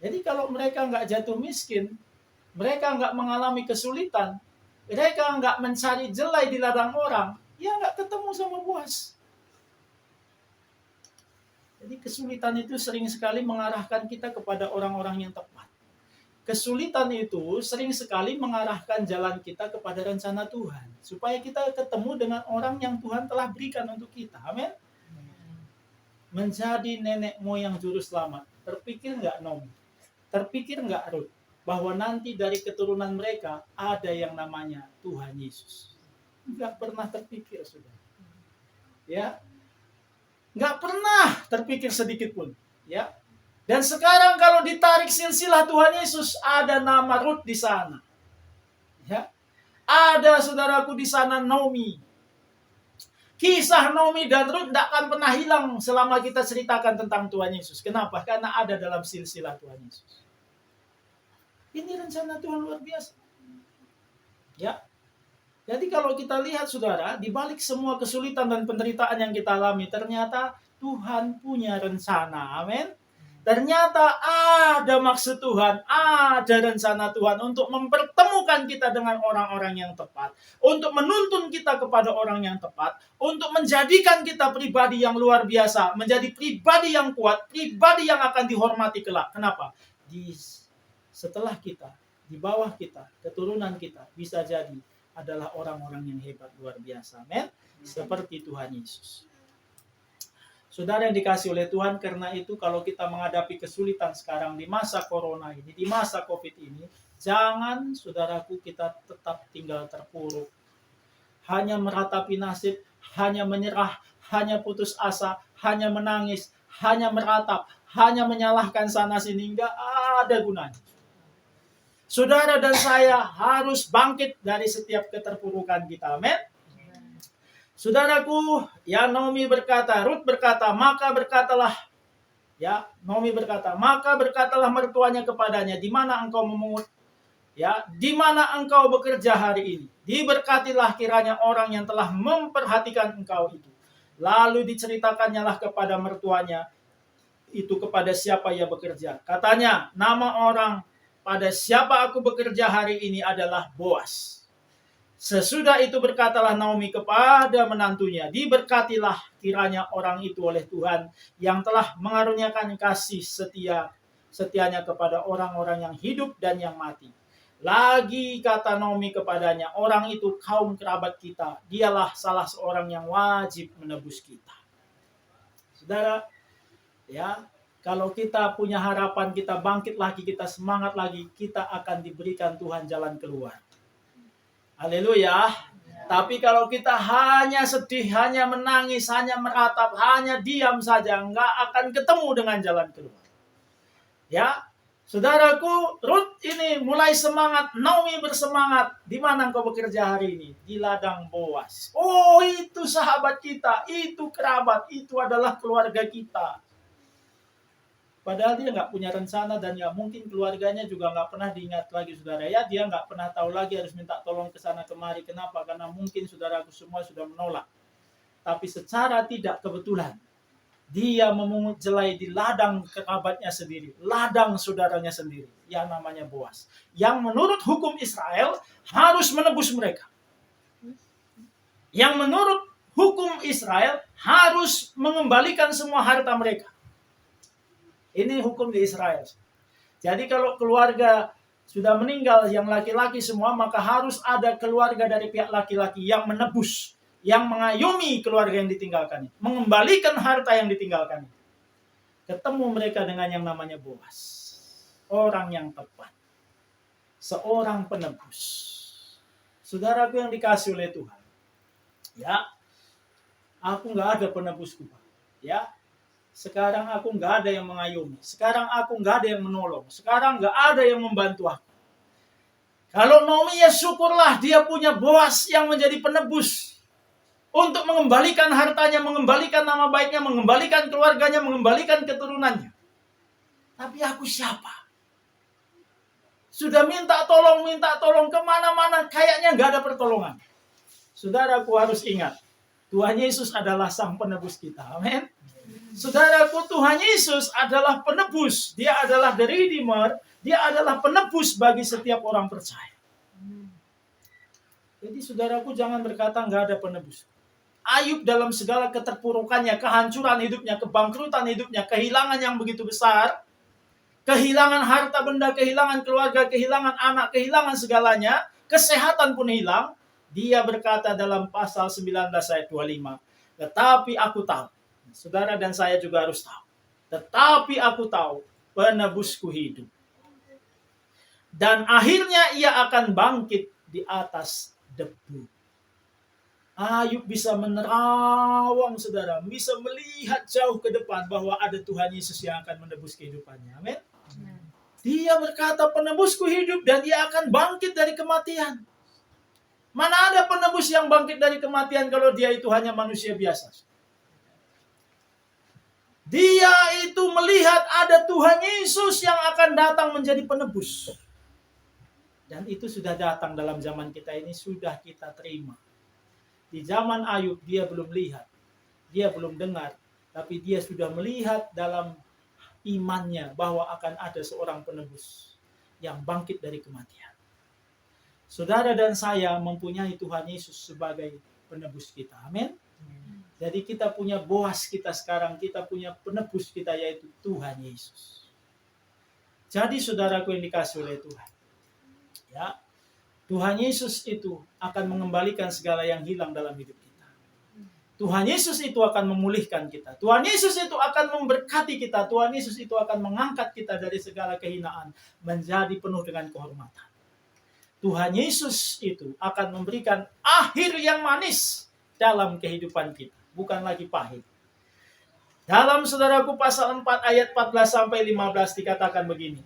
Jadi kalau mereka nggak jatuh miskin, mereka nggak mengalami kesulitan, mereka nggak mencari jelai di ladang orang, ya nggak ketemu sama Boas. Jadi kesulitan itu sering sekali mengarahkan kita kepada orang-orang yang tepat. Kesulitan itu sering sekali mengarahkan jalan kita kepada rencana Tuhan. Supaya kita ketemu dengan orang yang Tuhan telah berikan untuk kita. Amin. Menjadi nenek moyang juru selamat. Terpikir nggak Naomi? Terpikir nggak Ruth? Bahwa nanti dari keturunan mereka ada yang namanya Tuhan Yesus. Nggak pernah terpikir, sudah. Ya, nggak pernah terpikir sedikit pun. Ya, dan sekarang kalau ditarik silsilah Tuhan Yesus, ada nama Ruth di sana. Ya, ada saudaraku di sana Naomi. Kisah Naomi dan Ruth tidak akan pernah hilang selama kita ceritakan tentang Tuhan Yesus. Kenapa? Karena ada dalam silsilah Tuhan Yesus. Ini rencana Tuhan luar biasa. Ya. Jadi kalau kita lihat, saudara, di balik semua kesulitan dan penderitaan yang kita alami, ternyata Tuhan punya rencana. Amin. Ternyata ada maksud Tuhan, ada rencana Tuhan untuk mempertemukan kita dengan orang-orang yang tepat, untuk menuntun kita kepada orang yang tepat, untuk menjadikan kita pribadi yang luar biasa, menjadi pribadi yang kuat, pribadi yang akan dihormati kelak. Kenapa? Setelah kita, di bawah kita, keturunan kita bisa jadi adalah orang-orang yang hebat luar biasa. Amin. Seperti Tuhan Yesus. Saudara yang dikasih oleh Tuhan, karena itu kalau kita menghadapi kesulitan sekarang di masa corona ini, di masa COVID ini, jangan, saudaraku, kita tetap tinggal terpuruk. Hanya meratapi nasib, hanya menyerah, hanya putus asa, hanya menangis, hanya meratap, hanya menyalahkan sana sini, nggak ada gunanya. Saudara dan saya harus bangkit dari setiap keterpurukan kita. Amin. Saudaraku, ya Naomi berkata, Ruth berkata, maka berkatalah, ya Naomi berkata, maka berkatalah mertuanya kepadanya, di mana engkau memungut Ya, di mana engkau bekerja hari ini. Diberkatilah kiranya orang yang telah memperhatikan engkau itu. Lalu diceritakannya lah kepada mertuanya itu kepada siapa ia bekerja. Katanya, nama orang pada siapa aku bekerja hari ini adalah Boas. Sesudah itu berkatalah Naomi kepada menantunya, diberkatilah kiranya orang itu oleh Tuhan yang telah mengaruniakan kasih setianya kepada orang-orang yang hidup dan yang mati. Lagi kata Naomi kepadanya, orang itu kaum kerabat kita, dialah salah seorang yang wajib menebus kita. Saudara, ya, kalau kita punya harapan, kita bangkit lagi, kita semangat lagi, kita akan diberikan Tuhan jalan keluar. Haleluya. Tapi kalau kita hanya sedih, hanya menangis, hanya meratap, hanya diam saja, nggak akan ketemu dengan jalan keluar. Ya, saudaraku, Ruth ini mulai semangat, Naomi bersemangat. Di mana engkau bekerja hari ini? Di ladang Boas. Oh, itu sahabat kita, itu kerabat, itu adalah keluarga kita. Padahal dia nggak punya rencana dan ya mungkin keluarganya juga nggak pernah diingat lagi, saudara. Ya, dia nggak pernah tahu lagi harus minta tolong ke sana kemari. Kenapa? Karena mungkin saudaraku semua sudah menolak. Tapi secara tidak kebetulan, dia memungut jelai di ladang kerabatnya sendiri, ladang saudaranya sendiri, yang namanya Boas. Yang menurut hukum Israel harus menebus mereka. Yang menurut hukum Israel harus mengembalikan semua harta mereka. Ini hukum di Israel. Jadi kalau keluarga sudah meninggal yang laki-laki semua, maka harus ada keluarga dari pihak laki-laki yang menebus, yang mengayomi keluarga yang ditinggalkan, mengembalikan harta yang ditinggalkan. Ketemu mereka dengan yang namanya Boas, orang yang tepat, seorang penebus. Saudaraku yang dikasih oleh Tuhan, ya, aku nggak ada penebusku, ya. Sekarang aku nggak ada yang mengayomi. Sekarang aku nggak ada yang menolong. Sekarang nggak ada yang membantu aku. Kalau Naomi, ya syukurlah dia punya Boas yang menjadi penebus. Untuk mengembalikan hartanya, mengembalikan nama baiknya, mengembalikan keluarganya, mengembalikan keturunannya. Tapi aku siapa? Sudah minta tolong kemana-mana, kayaknya nggak ada pertolongan. Saudaraku harus ingat, Tuhan Yesus adalah sang penebus kita. Amin. Saudaraku, Tuhan Yesus adalah penebus. Dia adalah the Redeemer. Dia adalah penebus bagi setiap orang percaya. Jadi saudaraku jangan berkata nggak ada penebus. Ayub dalam segala keterpurukannya, kehancuran hidupnya, kebangkrutan hidupnya, kehilangan yang begitu besar, kehilangan harta benda, kehilangan keluarga, kehilangan anak, kehilangan segalanya, kesehatan pun hilang. Dia berkata dalam pasal 19 ayat 25, tetapi aku tahu, saudara dan saya juga harus tahu, tetapi aku tahu penebusku hidup. Dan akhirnya ia akan bangkit di atas debu. Ayub bisa menerawang, saudara, bisa melihat jauh ke depan bahwa ada Tuhan Yesus yang akan menebus kehidupannya. Amin. Dia berkata penebusku hidup dan dia akan bangkit dari kematian. Mana ada penebus yang bangkit dari kematian kalau dia itu hanya manusia biasa? Dia itu melihat ada Tuhan Yesus yang akan datang menjadi penebus. Dan itu sudah datang dalam zaman kita ini, sudah kita terima. Di zaman Ayub dia belum lihat, dia belum dengar, tapi dia sudah melihat dalam imannya bahwa akan ada seorang penebus yang bangkit dari kematian. Saudara dan saya mempunyai Tuhan Yesus sebagai penebus kita. Amin. Jadi kita punya Boas kita sekarang, kita punya penebus kita yaitu Tuhan Yesus. Jadi saudaraku yang dikasih oleh Tuhan, ya, Tuhan Yesus itu akan mengembalikan segala yang hilang dalam hidup kita. Tuhan Yesus itu akan memulihkan kita. Tuhan Yesus itu akan memberkati kita. Tuhan Yesus itu akan mengangkat kita dari segala kehinaan menjadi penuh dengan kehormatan. Tuhan Yesus itu akan memberikan akhir yang manis dalam kehidupan kita, bukan lagi pahit. Dalam saudaraku pasal 4 ayat 14 sampai 15 dikatakan begini.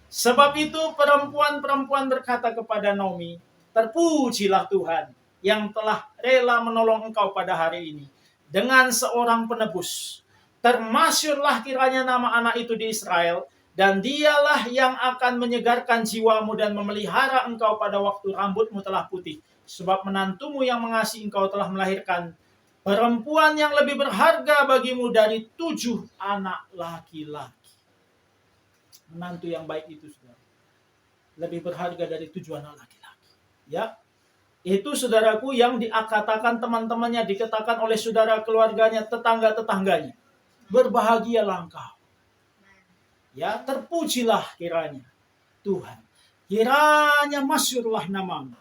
Sebab itu perempuan-perempuan berkata kepada Naomi, terpujilah Tuhan yang telah rela menolong engkau pada hari ini dengan seorang penebus. Termasyurlah kiranya nama anak itu di Israel Dan dialah yang akan menyegarkan jiwamu dan memelihara engkau pada waktu rambutmu telah putih. Sebab menantumu yang mengasihi engkau telah melahirkan perempuan yang lebih berharga bagimu dari 7 anak laki-laki. Menantu yang baik itu, saudara, lebih berharga dari 7 anak laki-laki. Ya, itu saudaraku yang dikatakan teman-temannya, dikatakan oleh saudara keluarganya, tetangga-tetangganya. Berbahagialah engkau. Ya, terpujilah kiranya Tuhan. Kiranya masyhurlah namamu.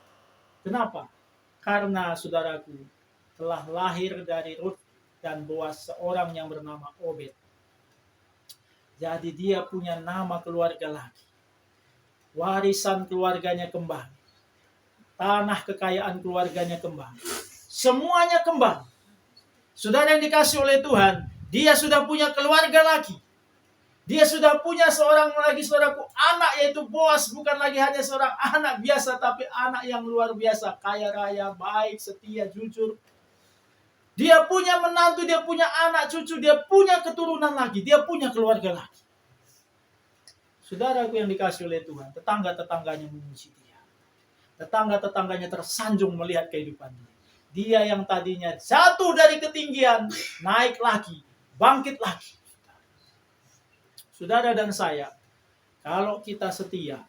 Kenapa? Karena saudaraku telah lahir dari Rut dan Boaz seorang yang bernama Obed. Jadi dia punya nama keluarga lagi. Warisan keluarganya kembali. Tanah kekayaan keluarganya kembali. Semuanya kembali. Saudara yang dikasih oleh Tuhan, dia sudah punya keluarga lagi. Dia sudah punya seorang lagi, saudaraku, anak, yaitu Boaz. Bukan lagi hanya seorang anak biasa, tapi anak yang luar biasa. Kaya raya, baik, setia, jujur. Dia punya menantu, dia punya anak cucu, dia punya keturunan lagi. Dia punya keluarga lagi. Saudaraku yang dikasih oleh Tuhan, tetangga-tetangganya memuji dia. Tetangga-tetangganya tersanjung melihat kehidupan dia. Dia yang tadinya jatuh dari ketinggian, naik lagi, bangkit lagi. Saudara dan saya, kalau kita setia,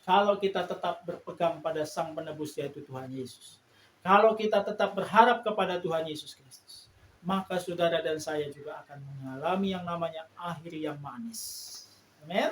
kalau kita tetap berpegang pada Sang Penebus yaitu Tuhan Yesus, kalau kita tetap berharap kepada Tuhan Yesus Kristus, maka saudara dan saya juga akan mengalami yang namanya akhir yang manis. Amin.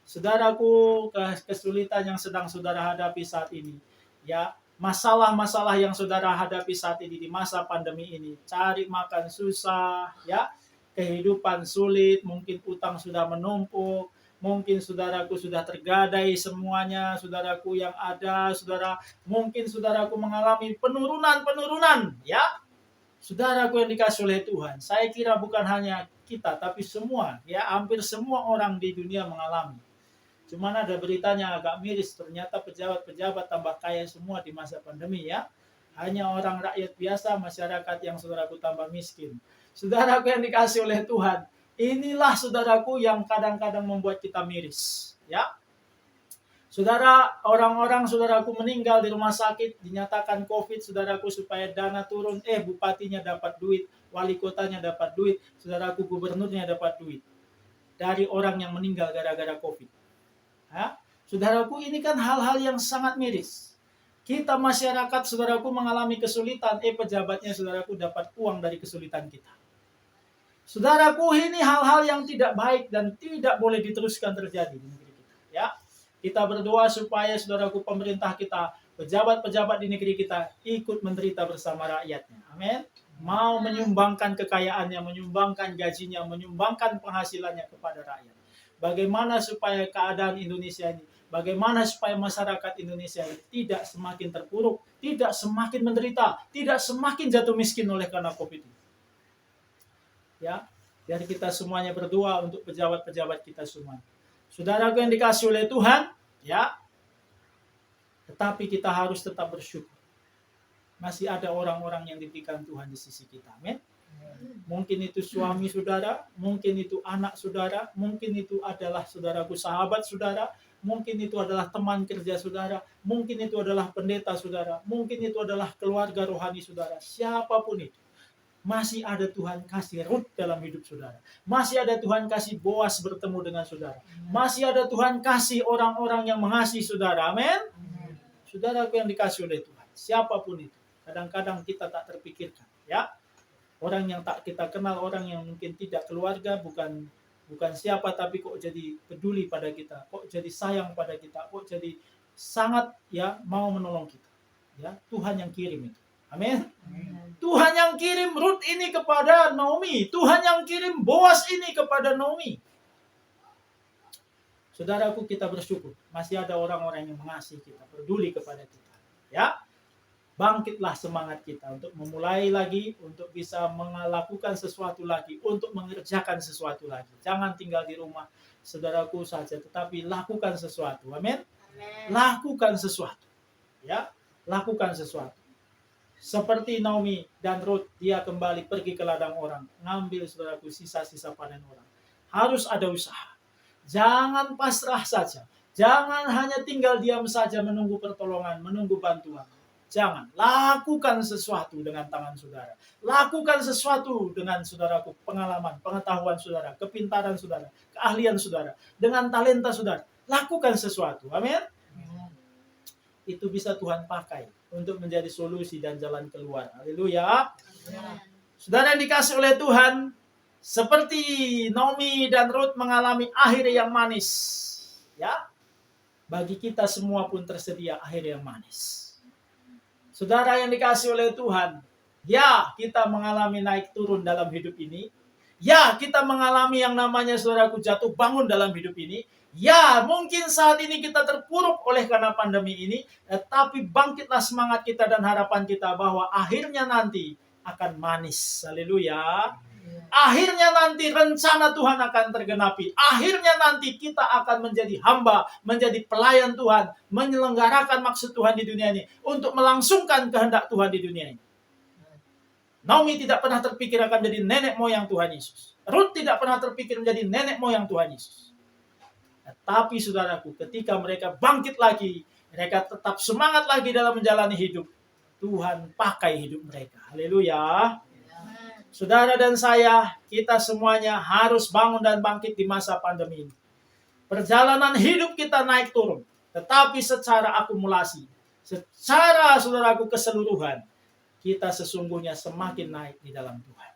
Saudaraku, kesulitan yang sedang saudara hadapi saat ini, ya, masalah-masalah yang saudara hadapi saat ini di masa pandemi ini, cari makan susah, ya, kehidupan sulit, mungkin utang sudah menumpuk, mungkin saudaraku sudah tergadai semuanya, saudaraku yang ada, saudara, mungkin saudaraku mengalami penurunan, ya. Saudaraku yang dikasih oleh Tuhan, saya kira bukan hanya kita, tapi semua, ya, hampir semua orang di dunia mengalami. Cuman ada beritanya agak miris, ternyata pejabat-pejabat tambah kaya semua di masa pandemi, ya. Hanya orang rakyat biasa, masyarakat yang saudaraku tambah miskin. Saudaraku yang dikasih oleh Tuhan, inilah saudaraku yang kadang-kadang membuat kita miris, ya. Saudara, orang-orang saudaraku meninggal di rumah sakit, dinyatakan COVID, saudaraku, supaya dana turun, bupatinya dapat duit, wali kotanya dapat duit, saudaraku, gubernurnya dapat duit. Dari orang yang meninggal gara-gara COVID. Ya. Saudaraku, ini kan hal-hal yang sangat miris. Kita masyarakat, saudaraku, mengalami kesulitan, pejabatnya, saudaraku, dapat uang dari kesulitan kita. Saudaraku, ini hal-hal yang tidak baik dan tidak boleh diteruskan terjadi di negeri kita. Ya, kita berdoa supaya saudaraku, pemerintah kita, pejabat-pejabat di negeri kita ikut menderita bersama rakyatnya. Amin. Mau menyumbangkan kekayaannya, menyumbangkan gajinya, menyumbangkan penghasilannya kepada rakyat. Bagaimana supaya keadaan Indonesia ini, bagaimana supaya masyarakat Indonesia ini tidak semakin terpuruk, tidak semakin menderita, tidak semakin jatuh miskin oleh karena COVID ini. Ya, biar kita semuanya berdoa untuk pejabat-pejabat kita semua. Saudaraku yang dikasih oleh Tuhan, ya. Tetapi kita harus tetap bersyukur. Masih ada orang-orang yang diberikan Tuhan di sisi kita. Amin. Mungkin itu suami saudara, mungkin itu anak saudara, mungkin itu adalah saudaraku sahabat saudara, mungkin itu adalah teman kerja saudara, mungkin itu adalah pendeta saudara, mungkin itu adalah keluarga rohani saudara, siapapun itu. Masih ada Tuhan kasih Rut dalam hidup saudara. Masih ada Tuhan kasih Boaz bertemu dengan saudara. Masih ada Tuhan kasih orang-orang yang mengasihi saudara. Amin. Saudaraku yang dikasih oleh Tuhan, siapapun itu. Kadang-kadang kita tak terpikirkan, ya. Orang yang tak kita kenal, orang yang mungkin tidak keluarga, bukan siapa, tapi kok jadi peduli pada kita, kok jadi sayang pada kita, kok jadi sangat, ya, mau menolong kita. Ya, Tuhan yang kirim itu. Amin. Tuhan yang kirim Rut ini kepada Naomi. Tuhan yang kirim Boaz ini kepada Naomi. Saudaraku, kita bersyukur. Masih ada orang-orang yang mengasihi kita, peduli kepada kita. Ya, bangkitlah semangat kita untuk memulai lagi, untuk bisa melakukan sesuatu lagi, untuk mengerjakan sesuatu lagi. Jangan tinggal di rumah, saudaraku saja, tetapi lakukan sesuatu. Amin. Lakukan sesuatu. Ya, lakukan sesuatu. Seperti Naomi dan Rut, dia kembali pergi ke ladang orang, ngambil saudaraku sisa-sisa panen orang. Harus ada usaha. Jangan pasrah saja. Jangan hanya tinggal diam saja menunggu pertolongan, menunggu bantuan. Jangan. Lakukan sesuatu dengan tangan saudara. Lakukan sesuatu dengan saudaraku, pengalaman, pengetahuan saudara, kepintaran saudara, keahlian saudara, dengan talenta saudara. Lakukan sesuatu. Amin. Itu bisa Tuhan pakai untuk menjadi solusi dan jalan keluar. Haleluya. Saudara yang dikasih oleh Tuhan, seperti Naomi dan Ruth mengalami akhir yang manis. Ya. Bagi kita semua pun tersedia akhir yang manis. Saudara yang dikasih oleh Tuhan, ya kita mengalami naik turun dalam hidup ini. Ya kita mengalami yang namanya saudaraku jatuh bangun dalam hidup ini. Ya mungkin saat ini kita terpuruk oleh karena pandemi ini. Tapi bangkitlah semangat kita dan harapan kita bahwa akhirnya nanti akan manis. Haleluya. Akhirnya nanti rencana Tuhan akan tergenapi. Akhirnya nanti kita akan menjadi hamba, menjadi pelayan Tuhan, menyelenggarakan maksud Tuhan di dunia ini, untuk melangsungkan kehendak Tuhan di dunia ini. Naomi tidak pernah terpikir akan menjadi nenek moyang Tuhan Yesus. Ruth tidak pernah terpikir menjadi nenek moyang Tuhan Yesus. Tapi saudaraku, ketika mereka bangkit lagi, mereka tetap semangat lagi dalam menjalani hidup, Tuhan pakai hidup mereka. Haleluya. Saudara dan saya, kita semuanya harus bangun dan bangkit di masa pandemi ini. Perjalanan hidup kita naik turun, tetapi secara akumulasi, secara saudaraku keseluruhan, kita sesungguhnya semakin naik di dalam Tuhan.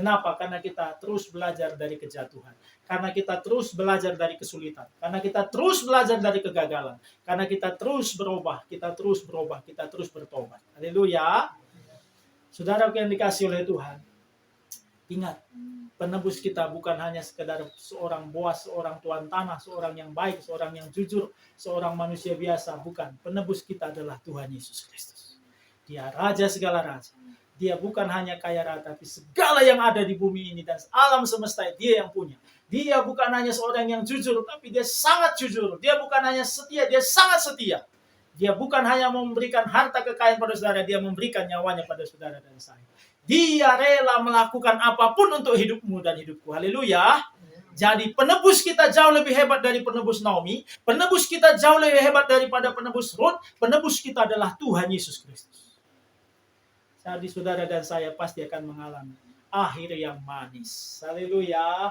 Kenapa? Karena kita terus belajar dari kejatuhan. Karena kita terus belajar dari kesulitan. Karena kita terus belajar dari kegagalan. Karena kita terus berubah, kita terus berubah, kita terus bertobat. Haleluya. Saudaraku yang dikasih oleh Tuhan, ingat, penebus kita bukan hanya sekedar seorang Boas, seorang tuan tanah, seorang yang baik, seorang yang jujur, seorang manusia biasa. Bukan. Penebus kita adalah Tuhan Yesus Kristus. Dia Raja segala raja. Dia bukan hanya kaya raya, tapi segala yang ada di bumi ini dan alam semesta dia yang punya. Dia bukan hanya seorang yang jujur, tapi dia sangat jujur. Dia bukan hanya setia, dia sangat setia. Dia bukan hanya memberikan harta kekayaan pada saudara, dia memberikan nyawanya pada saudara dan saya. Dia rela melakukan apapun untuk hidupmu dan hidupku. Haleluya. Jadi penebus kita jauh lebih hebat dari penebus Naomi. Penebus kita jauh lebih hebat daripada penebus Ruth. Penebus kita adalah Tuhan Yesus Kristus. Jadi saudara dan saya pasti akan mengalami akhir yang manis. Haleluya.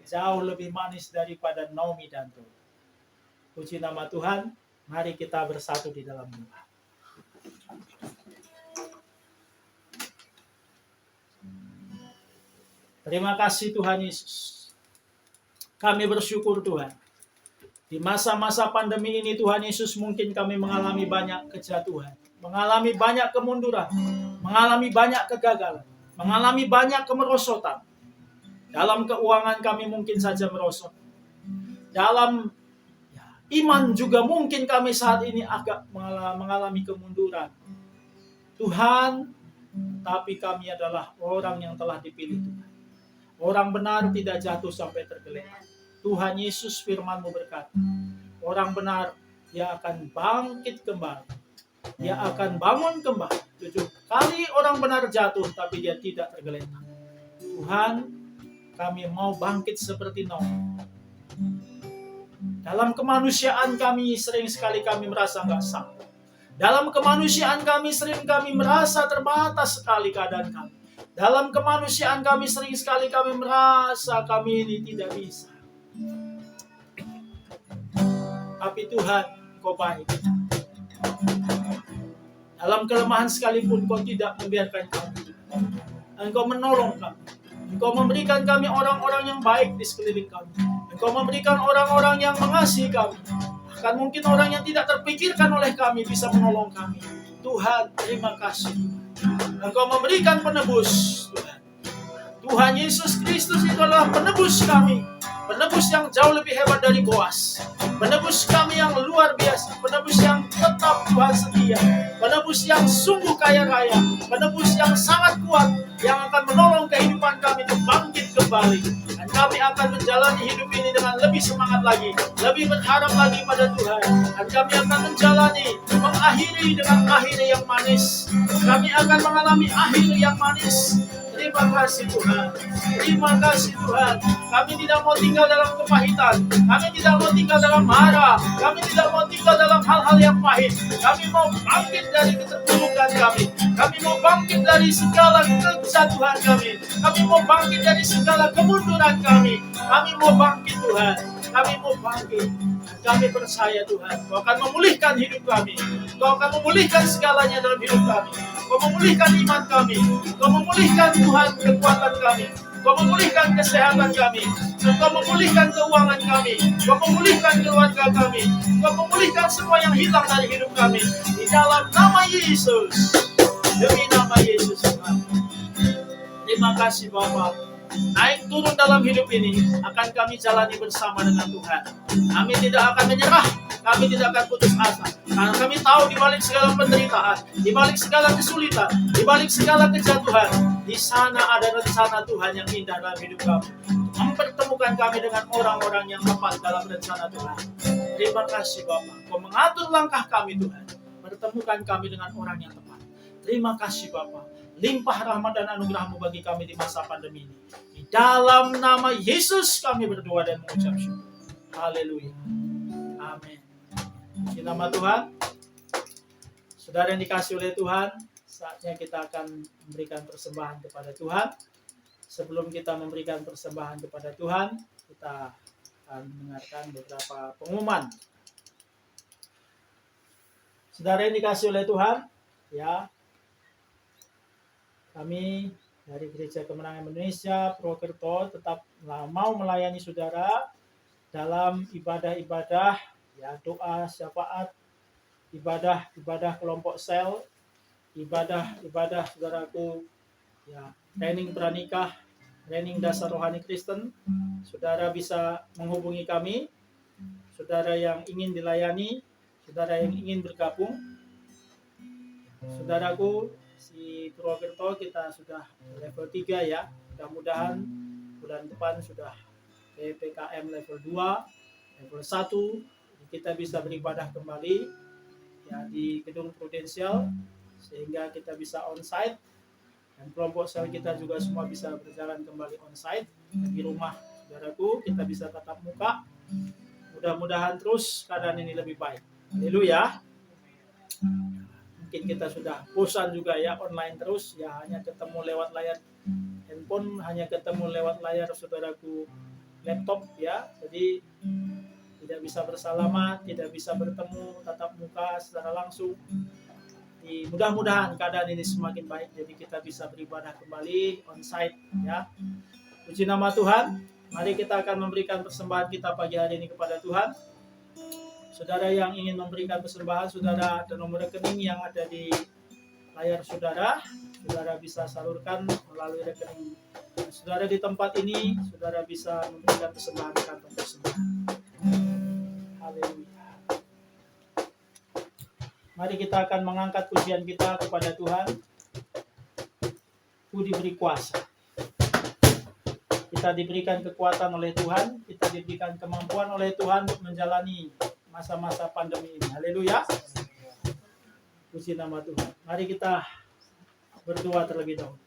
Jauh lebih manis daripada Naomi dan Ruth. Puji nama Tuhan. Mari kita bersatu di dalam doa. Terima kasih Tuhan Yesus. Kami bersyukur Tuhan. Di masa-masa pandemi ini Tuhan Yesus, mungkin kami mengalami banyak kejatuhan, mengalami banyak kemunduran, mengalami banyak kegagalan, mengalami banyak kemerosotan. Dalam keuangan kami mungkin saja merosot. Dalam iman juga mungkin kami saat ini agak mengalami kemunduran. Tuhan, tapi kami adalah orang yang telah dipilih Tuhan. Orang benar tidak jatuh sampai tergeletak. Tuhan Yesus firman-Mu berkata, orang benar dia akan bangkit kembali. Dia akan bangun kembali. 7 kali orang benar jatuh, tapi dia tidak tergeletak. Tuhan, kami mau bangkit seperti Naomi. Dalam kemanusiaan kami sering sekali kami merasa nggak sanggup. Dalam kemanusiaan kami sering kami merasa terbatas sekali keadaan kami. Dalam kemanusiaan kami sering sekali kami merasa kami ini tidak bisa. Tapi Tuhan, Kau baik. Dalam kelemahan sekalipun Kau tidak membiarkan kami. Engkau menolong kami. Engkau memberikan kami orang-orang yang baik di sekeliling kami. Engkau memberikan orang-orang yang mengasihi kami. Bahkan mungkin orang yang tidak terpikirkan oleh kami bisa menolong kami. Tuhan, terima kasih. Engkau memberikan penebus, Tuhan. Tuhan Yesus Kristus itu adalah penebus kami. Penebus yang jauh lebih hebat dari Boas. Penebus kami yang luar biasa. Penebus yang tetap Tuhan setia. Penebus yang sungguh kaya raya. Penebus yang sangat kuat. Yang akan menolong kehidupan kami untuk bangkit kembali. Dan kami akan menjalani hidup ini dengan lebih semangat lagi. Lebih berharap lagi pada Tuhan. Dan kami akan menjalani, mengakhiri dengan akhir yang manis. Kami akan mengalami akhir yang manis. Terima kasih Tuhan. Terima kasih Tuhan. Kami tidak mau tinggal dalam kepahitan. Kami tidak mau tinggal dalam marah. Kami tidak mau tinggal dalam hal-hal yang pahit. Kami mau bangkit dari keterpurukan kami. Kami mau bangkit dari segala kejatuhan kami. Kami mau bangkit dari segala kemunduran kami. Kami mau bangkit Tuhan. Kami mau bangkit. Kami percaya Tuhan, Kau akan memulihkan hidup kami. Kau akan memulihkan segalanya dalam hidup kami. Kau memulihkan iman kami. Kau memulihkan Tuhan kekuatan kami. Kau memulihkan kesehatan kami. Kau memulihkan keuangan kami. Kau memulihkan keluarga kami. Kau memulihkan semua yang hilang dari hidup kami. Di dalam nama Yesus. Demi nama Yesus Tuhan. Terima kasih Bapa. Naik turun dalam hidup ini akan kami jalani bersama dengan Tuhan. Kami tidak akan menyerah, kami tidak akan putus asa. Karena kami tahu di balik segala penderitaan, di balik segala kesulitan, di balik segala kejatuhan, di sana ada rencana Tuhan yang indah dalam hidup kami. Mempertemukan kami dengan orang-orang yang tepat dalam rencana Tuhan. Terima kasih Bapa. Kau mengatur langkah kami Tuhan. Pertemukan kami dengan orang yang tepat. Terima kasih Bapa. Limpah rahmat dan anugerah-Mu bagi kami di masa pandemi ini. Di dalam nama Yesus kami berdoa dan mengucap syukur. Haleluya. Amin. Di nama Tuhan. Saudara yang dikasihi oleh Tuhan, saatnya kita akan memberikan persembahan kepada Tuhan. Sebelum kita memberikan persembahan kepada Tuhan, kita akan mendengarkan beberapa pengumuman. Saudara yang dikasihi oleh Tuhan, ya, kami dari Gereja Kemenangan Indonesia, Purwokerto, tetap mau melayani saudara dalam ibadah-ibadah, ya, doa, syafaat, ibadah kelompok sel, ibadah saudaraku, ya, training pranikah, training dasar rohani Kristen. Saudara bisa menghubungi kami, saudara yang ingin dilayani, saudara yang ingin bergabung. Saudaraku, di Purwokerto kita sudah level 3 ya. Mudah-mudahan bulan depan sudah PPKM level 2, level 1. Kita bisa beribadah kembali ya di gedung Prudensial sehingga kita bisa onsite, dan kelompok sel kita juga semua bisa berjalan kembali onsite. Di rumah saudaraku kita bisa tatap muka. Mudah-mudahan terus keadaan ini lebih baik. Haleluya. Mungkin kita sudah bosan juga ya online terus, ya hanya ketemu lewat layar handphone, hanya ketemu lewat layar saudaraku laptop ya. Jadi tidak bisa bersalaman, tidak bisa bertemu tatap muka secara langsung. Mudah-mudahan keadaan ini semakin baik, jadi kita bisa beribadah kembali onsite ya. Puji nama Tuhan. Mari kita akan memberikan persembahan kita pagi hari ini kepada Tuhan. Saudara yang ingin memberikan persembahan, saudara ada nomor rekening yang ada di layar saudara. Saudara bisa salurkan melalui rekening saudara di tempat ini. Saudara bisa memberikan persembahan di kantong persembahan. Haleluya. Mari kita akan mengangkat pujian kita kepada Tuhan. Ku diberi kuasa. Kita diberikan kekuatan oleh Tuhan. Kita diberikan kemampuan oleh Tuhan untuk menjalani masa-masa pandemi ini. Haleluya. Puji nama Tuhan. Mari kita berdoa terlebih dahulu.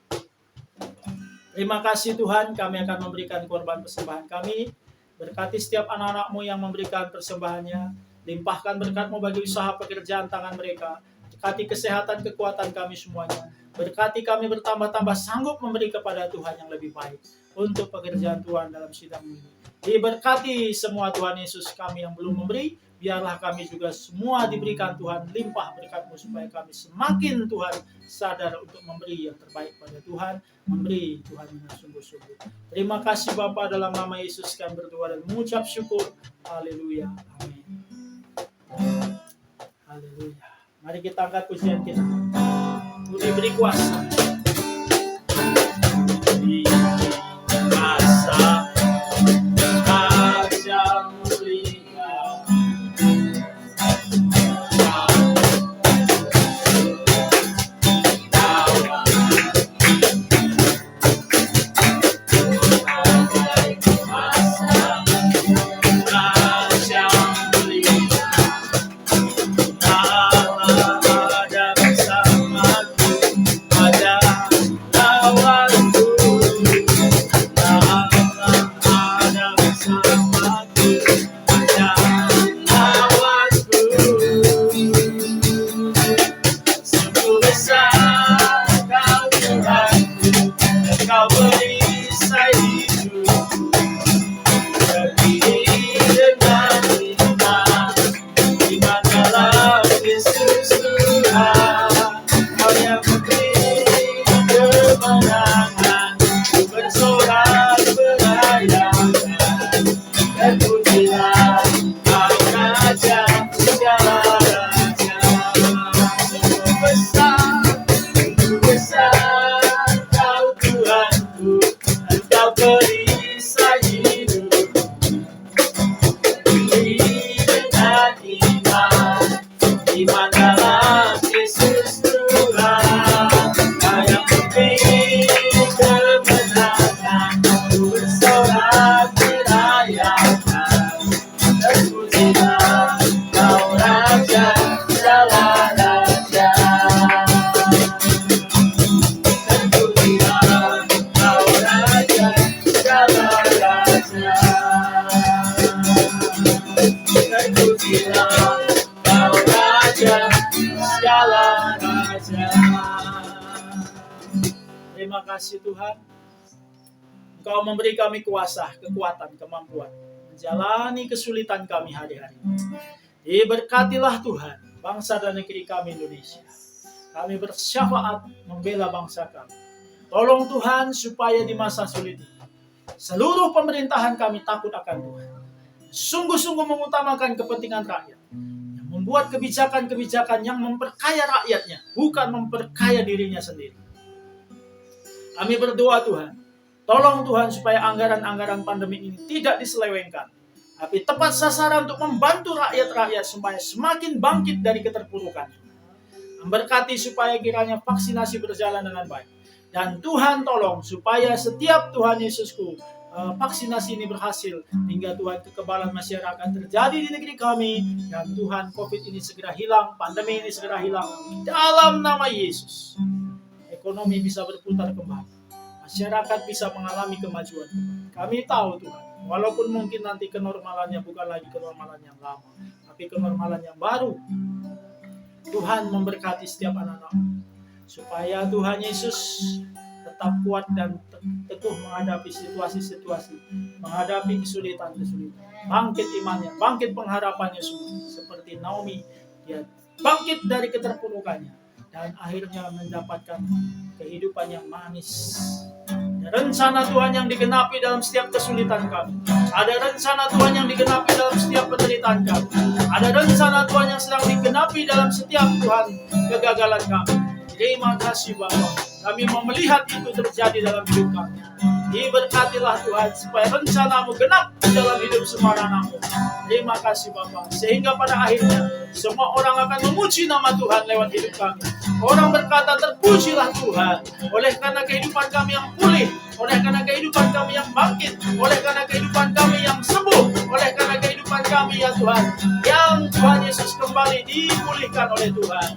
Terima kasih Tuhan, kami akan memberikan korban persembahan kami. Berkati setiap anak-anak-Mu yang memberikan persembahannya. Limpahkan berkat-Mu bagi usaha pekerjaan tangan mereka. Berkati kesehatan, kekuatan kami semuanya. Berkati kami bertambah-tambah sanggup memberi kepada Tuhan yang lebih baik untuk pekerjaan Tuhan dalam sidang ini. Diberkati semua Tuhan Yesus, kami yang belum memberi, biarlah kami juga semua diberikan Tuhan limpah berkat-Mu supaya kami semakin Tuhan sadar untuk memberi yang terbaik pada Tuhan, memberi Tuhan dengan sungguh-sungguh. Terima kasih Bapa, dalam nama Yesus kami berdoa dan mengucap syukur. Haleluya. Amin. Haleluya. Mari kita angkat pujian kita. Diberi kuasa. Diberi kuasa. Ada Terima kasih Tuhan. Engkau memberi kami kuasa, kekuatan, kemampuan menjalani kesulitan kami hari-hari. Diberkatilah Tuhan bangsa dan negeri kami Indonesia. Kami bersyafaat membela bangsa kami. Tolong Tuhan supaya di masa sulit ini seluruh pemerintahan kami takut akan Tuhan. Sungguh-sungguh mengutamakan kepentingan rakyat. Yang membuat kebijakan-kebijakan yang memperkaya rakyatnya, bukan memperkaya dirinya sendiri. Kami berdoa Tuhan, tolong Tuhan supaya anggaran-anggaran pandemi ini tidak diselewengkan, tapi tepat sasaran untuk membantu rakyat-rakyat supaya semakin bangkit dari keterpurukan. Memberkati supaya kiranya vaksinasi berjalan dengan baik. Dan Tuhan tolong supaya setiap Tuhan Yesusku vaksinasi ini berhasil, hingga Tuhan kekebalan masyarakat terjadi di negeri kami, dan Tuhan COVID ini segera hilang, pandemi ini segera hilang dalam nama Yesus. Ekonomi bisa berputar kembali, masyarakat bisa mengalami kemajuan. Kami tahu Tuhan, walaupun mungkin nanti kenormalannya bukan lagi kenormalan yang lama, tapi kenormalan yang baru. Tuhan memberkati setiap anak-anak, supaya Tuhan Yesus tetap kuat dan teguh menghadapi situasi-situasi, menghadapi kesulitan-kesulitan. Bangkit imannya, bangkit pengharapannya semua. Seperti Naomi, dia bangkit dari keterpurukannya dan akhirnya mendapatkan kehidupan yang manis. Ada rencana Tuhan yang digenapi dalam setiap kesulitan kami. Ada rencana Tuhan yang digenapi dalam setiap penderitaan kami. Ada rencana Tuhan yang sedang digenapi dalam setiap Tuhan kegagalan kami. Terima kasih Bapa. Kami mau melihat itu terjadi dalam hidup kami. Diberkatilah Tuhan supaya rencanamu genap dalam hidup semua anak-Mu. Terima kasih Bapa. Sehingga pada akhirnya semua orang akan memuji nama Tuhan lewat hidup kami. Orang berkata terpujilah Tuhan oleh karena kehidupan kami yang pulih, oleh karena kehidupan kami yang bangkit, oleh karena kehidupan kami yang sembuh, oleh karena kehidupan kami ya Tuhan, yang Tuhan Yesus kembali dipulihkan oleh Tuhan.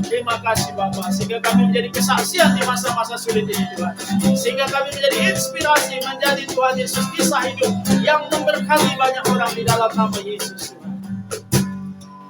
Terima kasih Bapa, sehingga kami menjadi kesaksian di masa-masa sulit ini Tuhan. Sehingga kami menjadi inspirasi, menjadi Tuhan Yesus kisah hidup yang memberkati banyak orang di dalam nama Yesus Tuhan.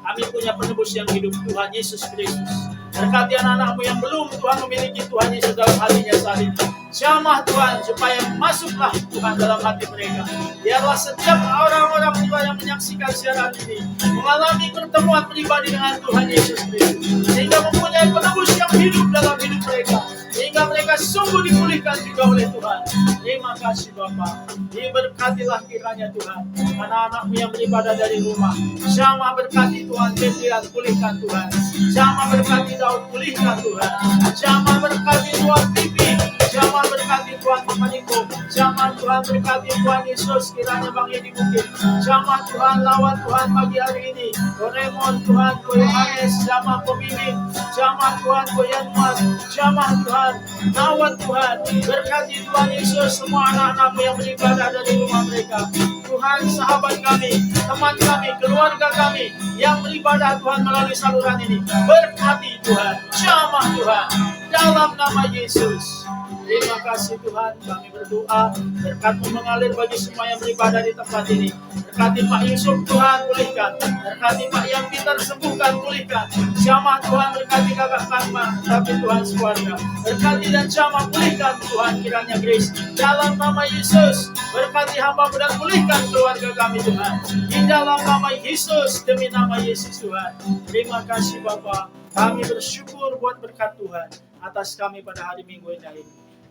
Kami punya penebus yang hidup, Tuhan Yesus Kristus. Berkati anak-anak-Mu yang belum Tuhan memiliki Tuhan Yesus dalam hatinya saat ini. Jamah Tuhan supaya masuklah Tuhan dalam hati mereka. Biarlah setiap orang-orang yang menyaksikan siaran ini mengalami pertemuan pribadi dengan Tuhan Yesus Kristus, sehingga mempunyai penebus yang hidup dalam hidup mereka, sehingga mereka sungguh dipulihkan juga oleh Tuhan. Terima kasih Bapa. Diberkatilah kiranya Tuhan anak-anak-Mu yang beribadah dari rumah. Jamah berkati Tuhan Petrian, pulihkan Tuhan. Jamah berkati Daud, pulihkan Tuhan. Jamah berkati Tuhan Pipi. Jamah berkati Tuhan Mama Niko. Jamah Tuhan berkati Tuhan Yesus, kiranya Bang Yedi mungkin. Jamah Tuhan lawan Tuhan pagi hari ini. Doraemon Tuhan, Ko Yohanes, jamah pemimpin. Jamah Tuhan, Ko Yanuar. Jamah Tuhan, lawan Tuhan. Berkati Tuhan Yesus semua anak-anak-Mu yang beribadah dari rumah mereka. Tuhan sahabat kami, teman kami, keluarga kami yang beribadah Tuhan melalui saluran ini. Berkati Tuhan, jamah Tuhan, dalam nama Yesus. Terima kasih Tuhan, kami berdoa berkat-Mu mengalir bagi semua yang beribadah di tempat ini. Berkati Pak Yusuf Tuhan, pulihkan. Berkati Pak Yang Peter, sembuhkan, pulihkan. Jamah Tuhan, berkati kakak Karma, tapi Tuhan keluarga. Berkati dan jamah, pulihkan Tuhan kiranya Grace. Dalam nama Yesus, berkati hamba-Mu dan pulihkan keluarga kami Tuhan. Di dalam nama Yesus, demi nama Yesus Tuhan. Terima kasih Bapa. Kami bersyukur buat berkat Tuhan atas kami pada hari Minggu ini.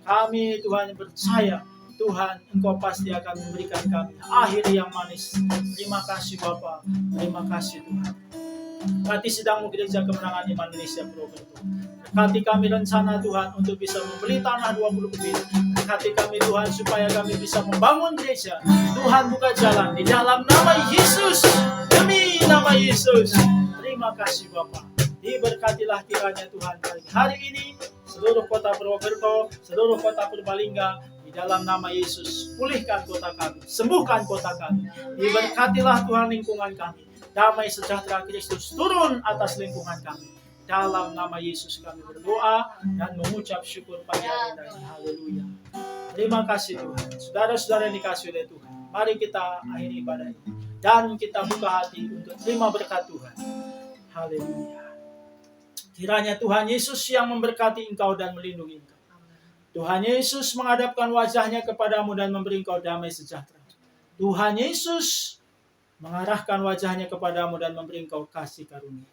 Kami Tuhan percaya Tuhan Engkau pasti akan memberikan kami akhir yang manis. Terima kasih Bapa. Terima kasih Tuhan. Berkati sidang Gereja Kemenangan Iman Indonesia Purwokerto. Berkati kami rencana Tuhan untuk bisa membeli tanah 20 kebit. Berkati kami Tuhan supaya kami bisa membangun gereja. Tuhan buka jalan di dalam nama Yesus. Demi nama Yesus. Terima kasih Bapa. Diberkatilah kiranya Tuhan hari ini seluruh kota Purwokerto, seluruh kota Purbalingga, di dalam nama Yesus. Pulihkan kota kami, sembuhkan kota kami. Diberkatilah Tuhan lingkungan kami. Damai sejahtera Kristus turun atas lingkungan kami. Dalam nama Yesus kami berdoa dan mengucap syukur pagi hari ini. Haleluya. Terima kasih Tuhan. Saudara-saudara yang dikasihi oleh Tuhan, mari kita akhiri ibadah ini dan kita buka hati untuk terima berkat Tuhan. Haleluya. Kiranya Tuhan Yesus yang memberkati engkau dan melindungi engkau. Tuhan Yesus menghadapkan wajahnya kepadamu dan memberi engkau damai sejahtera. Tuhan Yesus mengarahkan wajahnya kepadamu dan memberi engkau kasih karunia.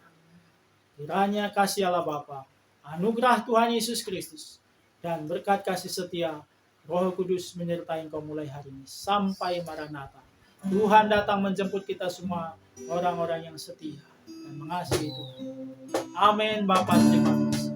Kiranya kasih Allah Bapa, anugerah Tuhan Yesus Kristus, dan berkat kasih setia Roh Kudus menyertai engkau mulai hari ini sampai Maranatha. Tuhan datang menjemput kita semua, orang-orang yang setia dan mengasihi Tuhan. Amin. Bapa, terima kasih.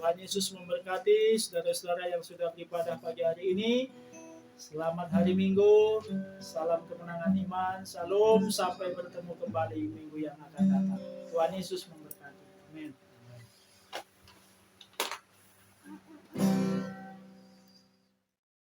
Tuhan Yesus memberkati saudara-saudara yang sudah beribadah pagi hari ini. Selamat hari Minggu, salam kemenangan iman, salam, sampai bertemu kembali minggu yang akan datang. Tuhan Yesus memberkati. Amin.